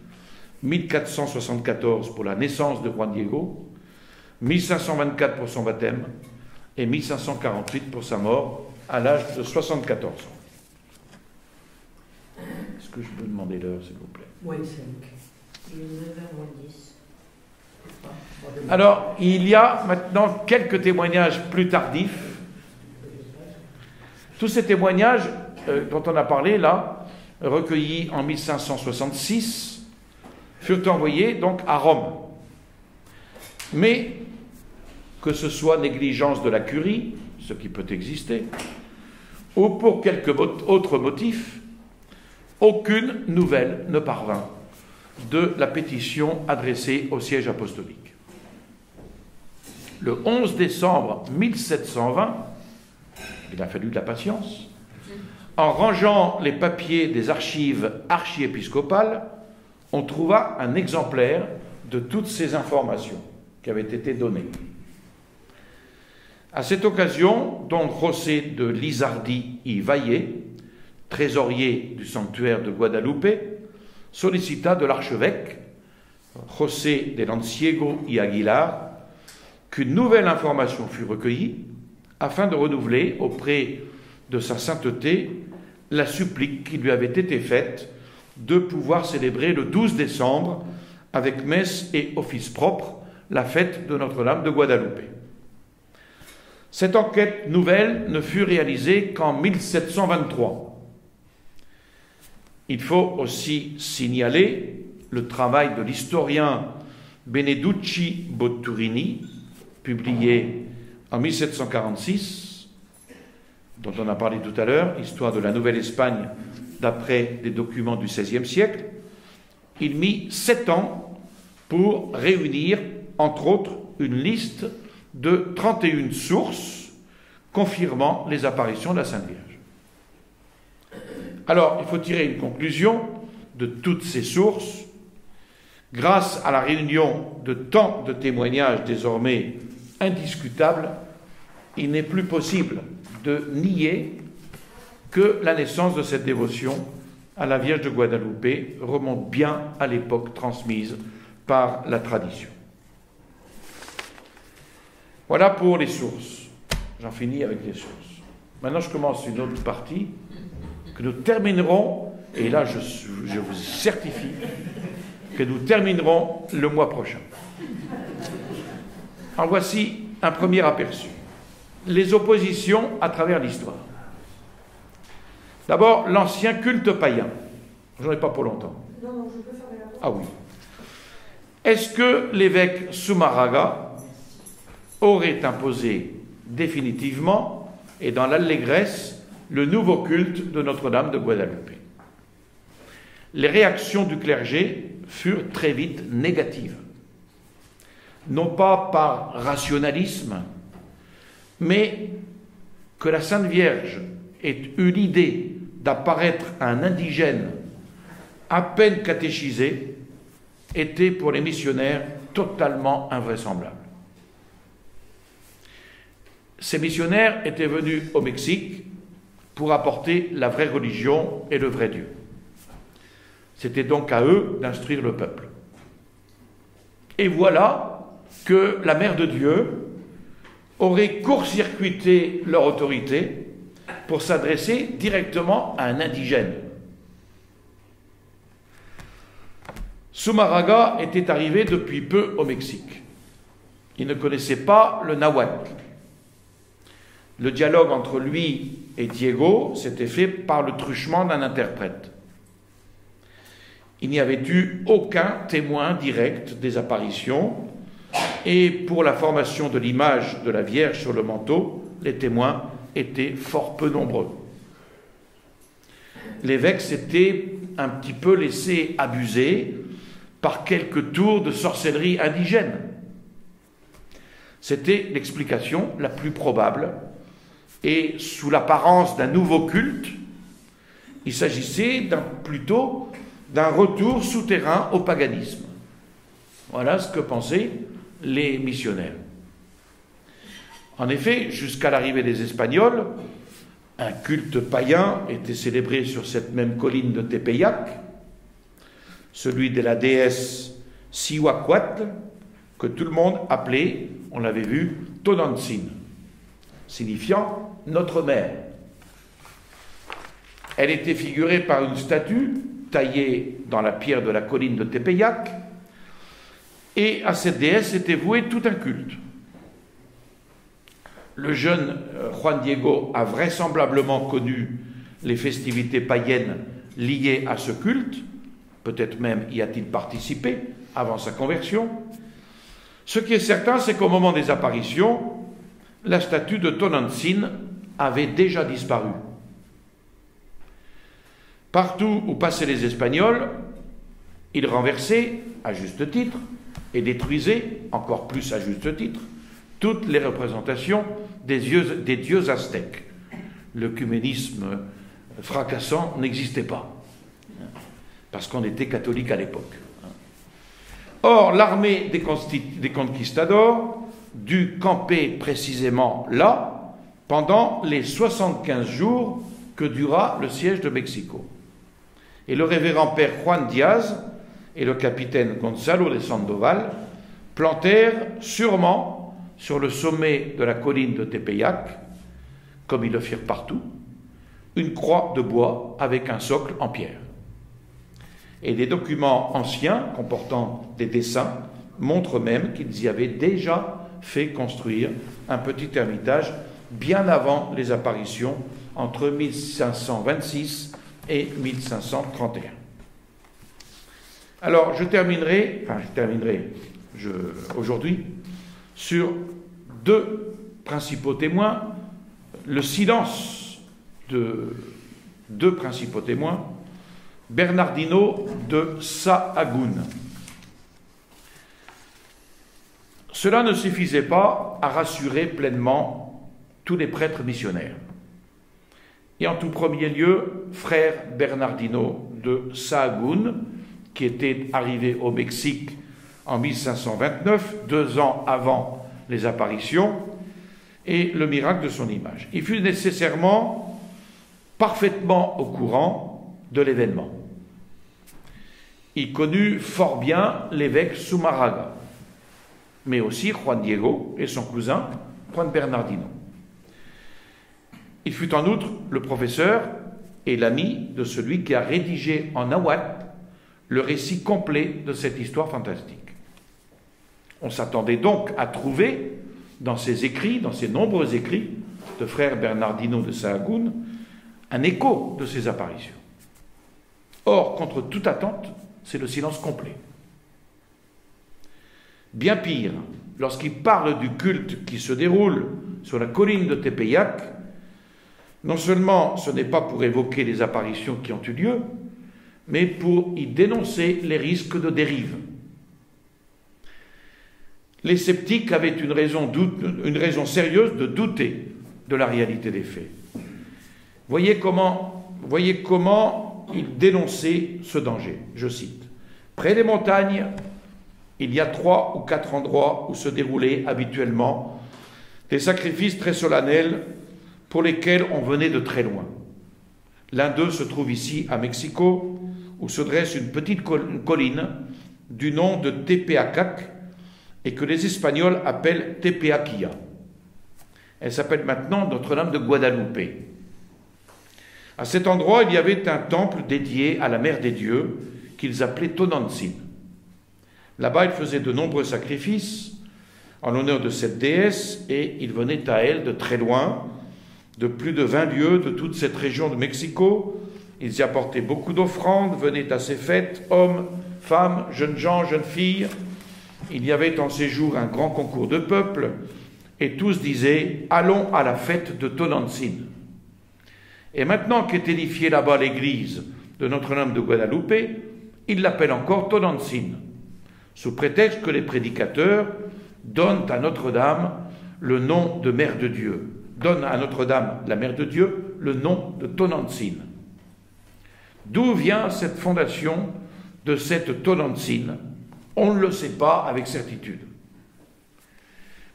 1474 pour la naissance de Juan Diego, 1524 pour son baptême et 1548 pour sa mort à l'âge de 74 ans. Est-ce que je peux demander l'heure, s'il vous plaît? Moins 5. Il est 9h moins 10. Alors, il y a maintenant quelques témoignages plus tardifs. Tous ces témoignages dont on a parlé là, recueillis en 1566, furent envoyés donc à Rome. Mais que ce soit négligence de la curie, ce qui peut exister, ou pour quelque autre motif, aucune nouvelle ne parvint de la pétition adressée au siège apostolique. Le 11 décembre 1720, il a fallu de la patience, en rangeant les papiers des archives archiépiscopales, on trouva un exemplaire de toutes ces informations qui avaient été données. À cette occasion, Don José de Lizardi y Valle, trésorier du sanctuaire de Guadalupe, sollicita de l'archevêque, José de Lanciego y Aguilar, qu'une nouvelle information fût recueillie afin de renouveler auprès de sa sainteté la supplique qui lui avait été faite de pouvoir célébrer le 12 décembre avec messe et office propre la fête de Notre-Dame de Guadalupe. Cette enquête nouvelle ne fut réalisée qu'en 1723. Il faut aussi signaler le travail de l'historien Beneducci Botturini, publié en 1746, dont on a parlé tout à l'heure, Histoire de la Nouvelle-Espagne d'après des documents du XVIe siècle. Il mit 7 ans pour réunir, entre autres, une liste de 31 sources confirmant les apparitions de la Sainte Vierge. Alors, il faut tirer une conclusion de toutes ces sources. Grâce à la réunion de tant de témoignages désormais indiscutables, il n'est plus possible de nier que la naissance de cette dévotion à la Vierge de Guadalupe remonte bien à l'époque transmise par la tradition. Voilà pour les sources. J'en finis avec les sources. Maintenant, je commence une autre partie que nous terminerons, et là, je vous certifie que nous terminerons le mois prochain. Alors voici un premier aperçu. Les oppositions à travers l'histoire. D'abord, l'ancien culte païen. J'en ai pas pour longtemps. Non, je peux fermer la porte. Ah oui. Est-ce que l'évêque Zumarraga aurait imposé définitivement et dans l'allégresse le nouveau culte de Notre-Dame de Guadalupe? Les réactions du clergé furent très vite négatives. Non pas par rationalisme, mais que la Sainte Vierge ait eu l'idée d'apparaître à un indigène à peine catéchisé était pour les missionnaires totalement invraisemblable. Ces missionnaires étaient venus au Mexique pour apporter la vraie religion et le vrai Dieu. C'était donc à eux d'instruire le peuple. Et voilà que la Mère de Dieu aurait court-circuité leur autorité pour s'adresser directement à un indigène. Zumarraga était arrivé depuis peu au Mexique. Il ne connaissait pas le nahuatl. Le dialogue entre lui et Diego s'était fait par le truchement d'un interprète. Il n'y avait eu aucun témoin direct des apparitions, et pour la formation de l'image de la Vierge sur le manteau, les témoins étaient fort peu nombreux. L'évêque s'était un petit peu laissé abuser par quelques tours de sorcellerie indigène. C'était l'explication la plus probable, et sous l'apparence d'un nouveau culte, il s'agissait plutôt d'un retour souterrain au paganisme. Voilà ce que pensaient les missionnaires. En effet, jusqu'à l'arrivée des Espagnols, un culte païen était célébré sur cette même colline de Tepeyac, celui de la déesse Cihuacuatl, que tout le monde appelait, on l'avait vu, Tonantzin, signifiant notre mère. Elle était figurée par une statue taillée dans la pierre de la colline de Tepeyac, et à cette déesse était voué tout un culte. Le jeune Juan Diego a vraisemblablement connu les festivités païennes liées à ce culte, peut-être même y a-t-il participé avant sa conversion. Ce qui est certain, c'est qu'au moment des apparitions, la statue de Tonantzin avait déjà disparu. Partout où passaient les Espagnols, ils renversaient, à juste titre, et détruisaient, encore plus à juste titre, toutes les représentations des dieux aztèques. L'œcuménisme fracassant n'existait pas, parce qu'on était catholique à l'époque. Or, l'armée des conquistadors dut camper précisément là, pendant les 75 jours que dura le siège de Mexico. Et le révérend père Juan Diaz et le capitaine Gonzalo de Sandoval plantèrent sûrement sur le sommet de la colline de Tepeyac comme ils le firent partout, une croix de bois avec un socle en pierre. Et des documents anciens comportant des dessins montrent même qu'ils y avaient déjà fait construire un petit ermitage bien avant les apparitions entre 1526 et 1531. Alors, je terminerai aujourd'hui sur deux principaux témoins, le silence de deux principaux témoins, Bernardino de Sahagún. Cela ne suffisait pas à rassurer pleinement tous les prêtres missionnaires. Et en tout premier lieu, frère Bernardino de Sahagún, qui était arrivé au Mexique en 1529, 2 ans avant les apparitions et le miracle de son image. Il fut nécessairement parfaitement au courant de l'événement. Il connut fort bien l'évêque Zumarraga, mais aussi Juan Diego et son cousin Juan Bernardino. Il fut en outre le professeur et l'ami de celui qui a rédigé en nahuatl le récit complet de cette histoire fantastique. On s'attendait donc à trouver dans ces écrits, dans ces nombreux écrits de frère Bernardino de Sahagún, un écho de ces apparitions. Or, contre toute attente, c'est le silence complet. Bien pire, lorsqu'il parle du culte qui se déroule sur la colline de Tepeyac, non seulement ce n'est pas pour évoquer les apparitions qui ont eu lieu, mais pour y dénoncer les risques de dérive. Les sceptiques avaient une raison sérieuse de douter de la réalité des faits. Voyez comment il dénonçait ce danger. Je cite: « Près des montagnes, il y a 3 ou 4 endroits où se déroulaient habituellement des sacrifices très solennels pour lesquels on venait de très loin. L'un d'eux se trouve ici, à Mexico, où se dresse une petite colline du nom de Tepeacac et que les Espagnols appellent Tepeaquilla. Elle s'appelle maintenant Notre-Dame de Guadalupe. À cet endroit, il y avait un temple dédié à la Mère des Dieux qu'ils appelaient Tonantzin. Là-bas, ils faisaient de nombreux sacrifices en l'honneur de cette déesse et ils venaient à elle de très loin, de plus de 20 lieues de toute cette région de Mexico. Ils y apportaient beaucoup d'offrandes, venaient à ces fêtes, hommes, femmes, jeunes gens, jeunes filles. Il y avait en ces jours un grand concours de peuple, et tous disaient « Allons à la fête de Tonantzin ». Et maintenant qu'est édifiée là-bas l'église de Notre-Dame de Guadalupe, ils l'appellent encore Tonantzin, sous prétexte que les prédicateurs donnent à Notre-Dame le nom de Mère de Dieu, donnent à Notre-Dame, la Mère de Dieu, le nom de Tonantzin. D'où vient cette fondation de cette Tonantzin? On ne le sait pas avec certitude.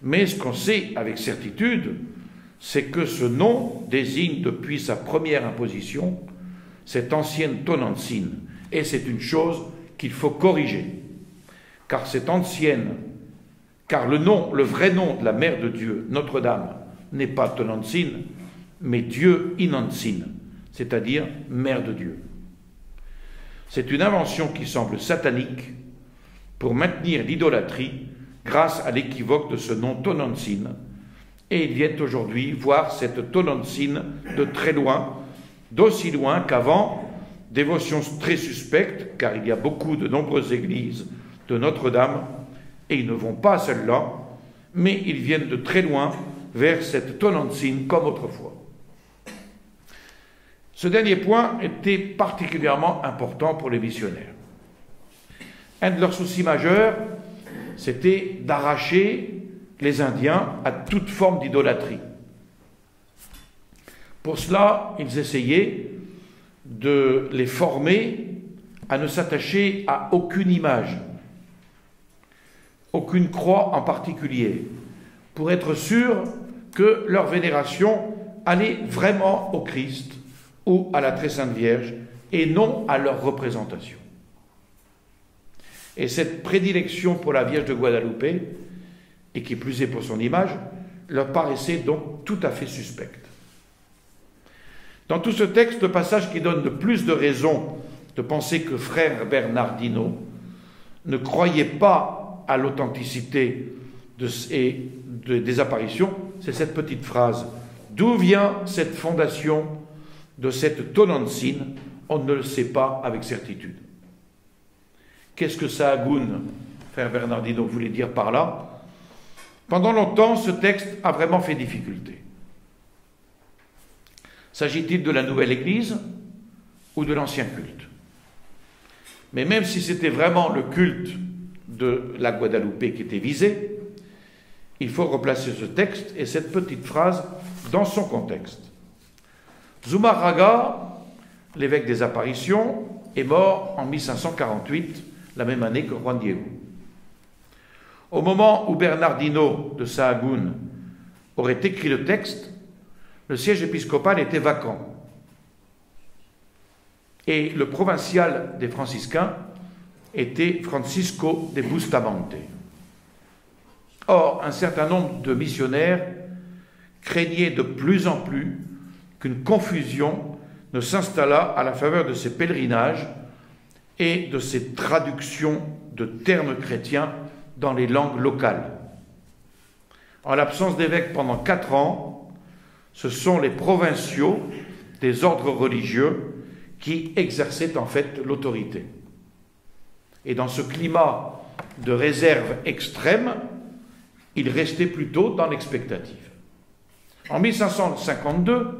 Mais ce qu'on sait avec certitude, c'est que ce nom désigne depuis sa première imposition cette ancienne Tonantzin. Et c'est une chose qu'il faut corriger. Car le vrai nom de la Mère de Dieu, Notre-Dame, n'est pas Tonantzin, mais Dieu Inantzin, c'est-à-dire Mère de Dieu. C'est une invention qui semble satanique pour maintenir l'idolâtrie grâce à l'équivoque de ce nom Tonantzin. Et ils viennent aujourd'hui voir cette Tonantzin de très loin, d'aussi loin qu'avant, dévotion très suspecte, car il y a de nombreuses églises de Notre-Dame, et ils ne vont pas à celle-là, mais ils viennent de très loin vers cette Tonantzin comme autrefois. Ce dernier point était particulièrement important pour les missionnaires. Un de leurs soucis majeurs, c'était d'arracher les Indiens à toute forme d'idolâtrie. Pour cela, ils essayaient de les former à ne s'attacher à aucune image, aucune croix en particulier, pour être sûrs que leur vénération allait vraiment au Christ ou à la Très Sainte Vierge et non à leur représentation. Et cette prédilection pour la Vierge de Guadalupe, et qui plus est pour son image, leur paraissait donc tout à fait suspecte. Dans tout ce texte, le passage qui donne le plus de raisons de penser que frère Bernardino ne croyait pas à l'authenticité des apparitions, c'est cette petite phrase. D'où vient cette fondation de cette Tonantzin? On ne le sait pas avec certitude. Qu'est-ce que Sahagún, frère Bernardino, voulait dire par là? Pendant longtemps, ce texte a vraiment fait difficulté. S'agit-il de la nouvelle Église ou de l'ancien culte? Mais même si c'était vraiment le culte de la Guadeloupe qui était visé, il faut replacer ce texte et cette petite phrase dans son contexte. Zumarraga, l'évêque des apparitions, est mort en 1548, la même année que Juan Diego. Au moment où Bernardino de Sahagún aurait écrit le texte, le siège épiscopal était vacant. Et le provincial des franciscains était Francisco de Bustamante. Or, un certain nombre de missionnaires craignaient de plus en plus qu'une confusion ne s'installât à la faveur de ces pèlerinages et de ces traductions de termes chrétiens dans les langues locales. En l'absence d'évêques pendant 4 ans, ce sont les provinciaux des ordres religieux qui exerçaient en fait l'autorité. Et dans ce climat de réserve extrême, ils restaient plutôt dans l'expectative. En 1552,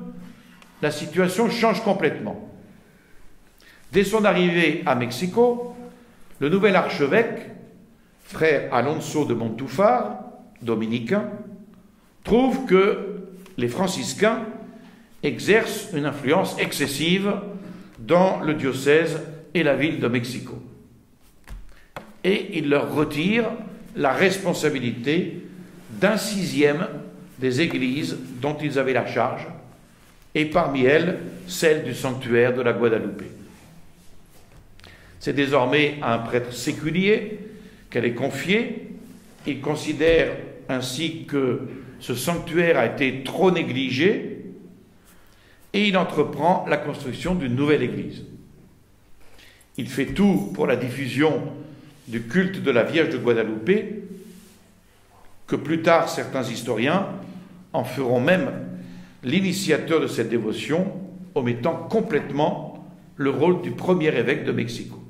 la situation change complètement. Dès son arrivée à Mexico, le nouvel archevêque, frère Alonso de Montúfar, dominicain, trouve que les franciscains exercent une influence excessive dans le diocèse et la ville de Mexico. Et il leur retire la responsabilité d'un 6e des églises dont ils avaient la charge, et parmi elles, celle du sanctuaire de la Guadeloupe. C'est désormais à un prêtre séculier qu'elle est confiée. Il considère ainsi que ce sanctuaire a été trop négligé et il entreprend la construction d'une nouvelle église. Il fait tout pour la diffusion du culte de la Vierge de Guadeloupe, que plus tard certains historiens en feront même l'initiateur de cette dévotion, omettant complètement le rôle du premier évêque de Mexico.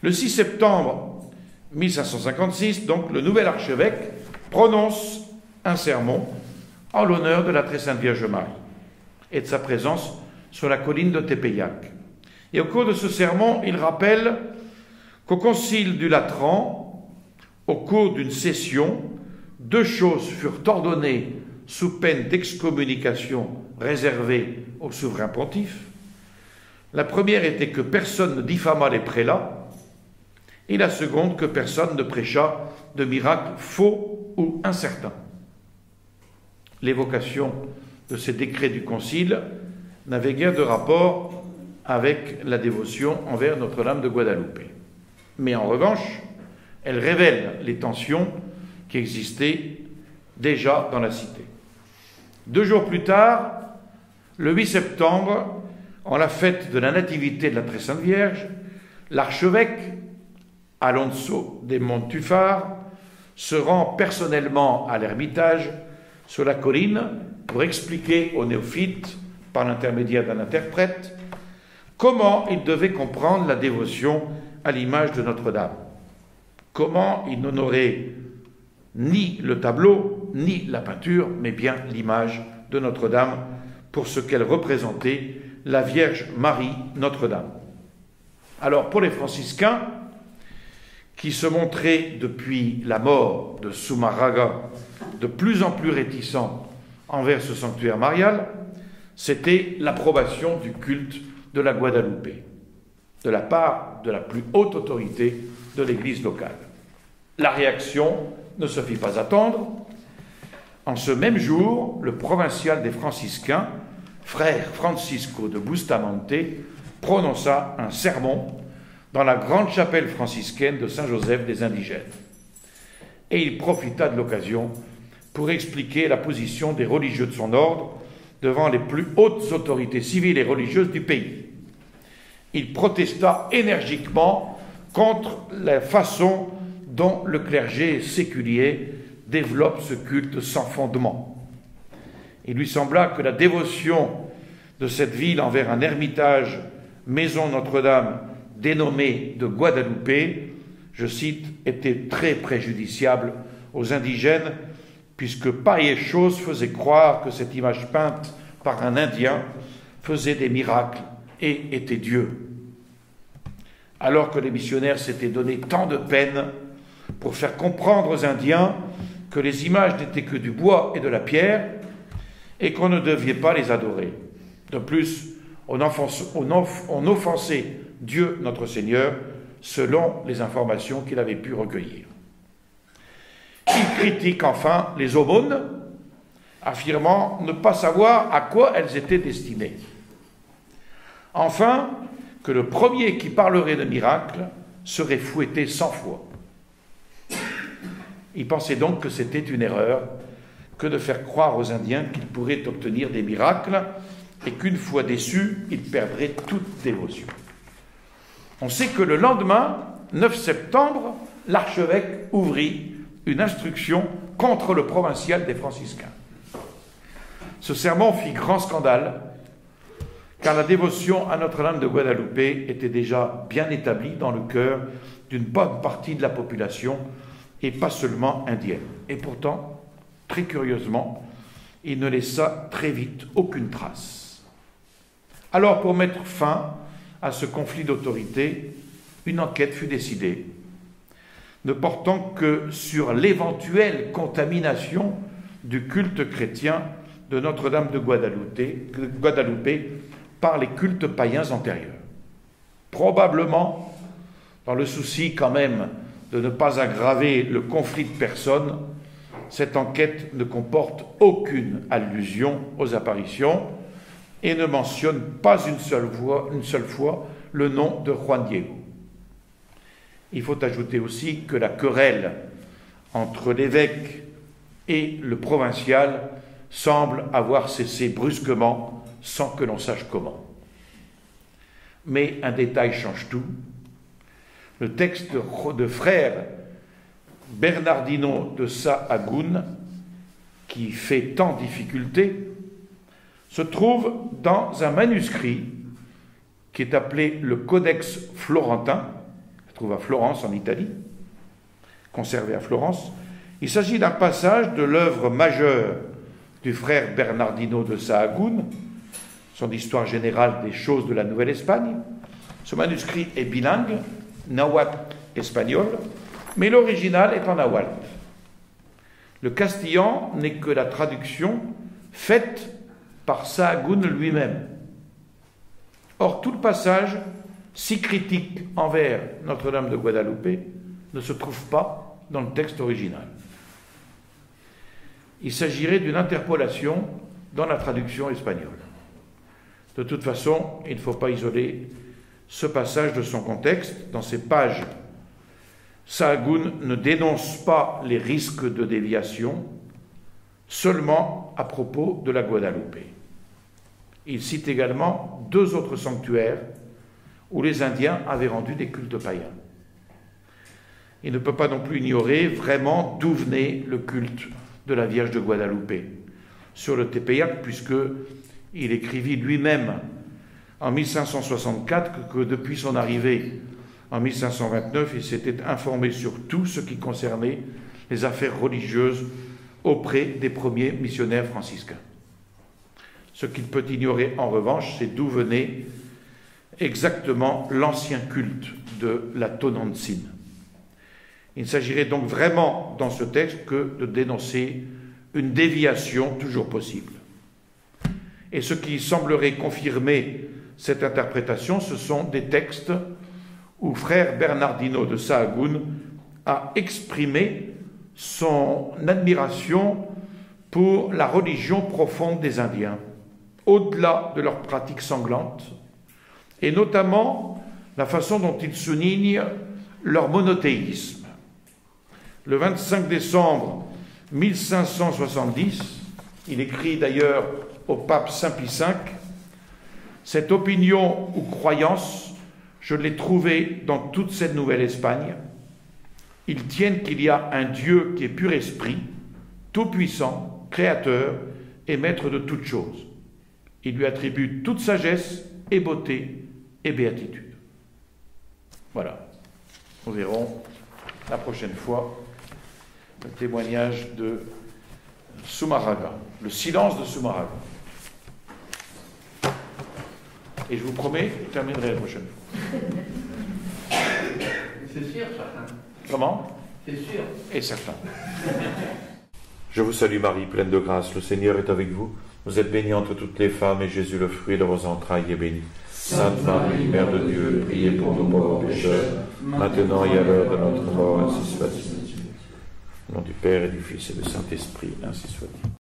Le 6 septembre 1556, donc, le nouvel archevêque prononce un sermon en l'honneur de la Très Sainte Vierge Marie et de sa présence sur la colline de Tepeyac. Et au cours de ce sermon, il rappelle qu'au concile du Latran, au cours d'une session, 2 choses furent ordonnées sous peine d'excommunication réservée au souverain pontife. La première était que personne ne diffamât les prélats, et la seconde que personne ne prêcha de miracles faux ou incertains. L'évocation de ces décrets du concile n'avait guère de rapport avec la dévotion envers Notre-Dame de Guadeloupe. Mais en revanche, elle révèle les tensions qui existaient déjà dans la cité. 2 jours plus tard, le 8 septembre, en la fête de la Nativité de la Très Sainte Vierge, l'archevêque Alonso de Montúfar se rend personnellement à l'Ermitage sur la colline pour expliquer aux néophytes, par l'intermédiaire d'un interprète, comment ils devaient comprendre la dévotion à l'image de Notre-Dame. Comment ils n'honoraient ni le tableau, ni la peinture, mais bien l'image de Notre-Dame pour ce qu'elle représentait, la Vierge Marie Notre-Dame. Alors, pour les franciscains, qui se montraient depuis la mort de Zumarraga de plus en plus réticents envers ce sanctuaire marial, c'était l'approbation du culte de la Guadeloupe, de la part de la plus haute autorité de l'Église locale. La réaction ne se fit pas attendre. En ce même jour, le provincial des franciscains, frère Francisco de Bustamante, prononça un sermon dans la grande chapelle franciscaine de Saint-Joseph des Indigènes. Et il profita de l'occasion pour expliquer la position des religieux de son ordre devant les plus hautes autorités civiles et religieuses du pays. Il protesta énergiquement contre la façon dont le clergé séculier développe ce culte sans fondement. Il lui sembla que la dévotion de cette ville envers un ermitage, maison Notre-Dame, dénommé de Guadalupe, je cite, était très préjudiciable aux indigènes, puisque pareille et chose faisait croire que cette image peinte par un Indien faisait des miracles et était Dieu. Alors que les missionnaires s'étaient donné tant de peine pour faire comprendre aux Indiens que les images n'étaient que du bois et de la pierre et qu'on ne devait pas les adorer. De plus, on offensait Dieu notre Seigneur selon les informations qu'il avait pu recueillir. Il critique enfin les aumônes, affirmant ne pas savoir à quoi elles étaient destinées. Enfin, que le premier qui parlerait de miracles serait fouetté 100 fois. Il pensait donc que c'était une erreur que de faire croire aux Indiens qu'ils pourraient obtenir des miracles et qu'une fois déçus, ils perdraient toute dévotion. On sait que le lendemain, 9 septembre, l'archevêque ouvrit une instruction contre le provincial des franciscains. Ce sermon fit grand scandale, car la dévotion à Notre-Dame de Guadalupe était déjà bien établie dans le cœur d'une bonne partie de la population, et pas seulement indienne. Et pourtant, très curieusement, il ne laissa très vite aucune trace. Alors, pour mettre fin à ce conflit d'autorité, une enquête fut décidée, ne portant que sur l'éventuelle contamination du culte chrétien de Notre-Dame de Guadalupe par les cultes païens antérieurs. Probablement, dans le souci quand même de ne pas aggraver le conflit de personnes, cette enquête ne comporte aucune allusion aux apparitions et ne mentionne pas une seule fois le nom de Juan Diego. Il faut ajouter aussi que la querelle entre l'évêque et le provincial semble avoir cessé brusquement sans que l'on sache comment. Mais un détail change tout. Le texte de frère Bernardino de Sahagún, qui fait tant difficulté, se trouve dans un manuscrit qui est appelé le Codex Florentin, qui se trouve à Florence en Italie, conservé à Florence. Il s'agit d'un passage de l'œuvre majeure du frère Bernardino de Sahagún, son histoire générale des choses de la Nouvelle-Espagne. Ce manuscrit est bilingue, nahuatl-espagnol, mais l'original est en nahuatl. Le castillan n'est que la traduction faite par Sahagún lui-même. Or, tout le passage, si critique envers Notre-Dame de Guadalupe, ne se trouve pas dans le texte original. Il s'agirait d'une interpolation dans la traduction espagnole. De toute façon, il ne faut pas isoler ce passage de son contexte. Dans ces pages, Sahagún ne dénonce pas les risques de déviation, seulement à propos de la Guadalupe. Il cite également 2 autres sanctuaires où les Indiens avaient rendu des cultes païens. Il ne peut pas non plus ignorer vraiment d'où venait le culte de la Vierge de Guadalupe sur le Tepeyac, puisqu'il écrivit lui-même en 1564 que depuis son arrivée en 1529, il s'était informé sur tout ce qui concernait les affaires religieuses auprès des premiers missionnaires franciscains. Ce qu'il peut ignorer en revanche, c'est d'où venait exactement l'ancien culte de la Tonantzin. Il ne s'agirait donc vraiment dans ce texte que de dénoncer une déviation toujours possible. Et ce qui semblerait confirmer cette interprétation, ce sont des textes où frère Bernardino de Sahagún a exprimé son admiration pour la religion profonde des Indiens, au-delà de leurs pratiques sanglantes, et notamment la façon dont ils soulignent leur monothéisme. Le 25 décembre 1570, il écrit d'ailleurs au pape Saint Pie V, cette opinion ou croyance, je l'ai trouvée dans toute cette Nouvelle-Espagne. Ils tiennent qu'il y a un Dieu qui est pur esprit, tout-puissant, créateur et maître de toutes choses. Ils lui attribuent toute sagesse et beauté et béatitude. Voilà. Nous verrons la prochaine fois le témoignage de Zumarraga, le silence de Zumarraga. Et je vous promets, je terminerai la prochaine fois. C'est sûr, certain. Comment? C'est sûr. Et certain. Je vous salue Marie, pleine de grâce, le Seigneur est avec vous. Vous êtes bénie entre toutes les femmes, et Jésus, le fruit de vos entrailles, est béni. Sainte Marie, Mère de Dieu, priez pour nous pauvres pécheurs, maintenant et à l'heure de notre mort, ainsi soit-il. Au nom du Père et du Fils et du Saint-Esprit, ainsi soit-il.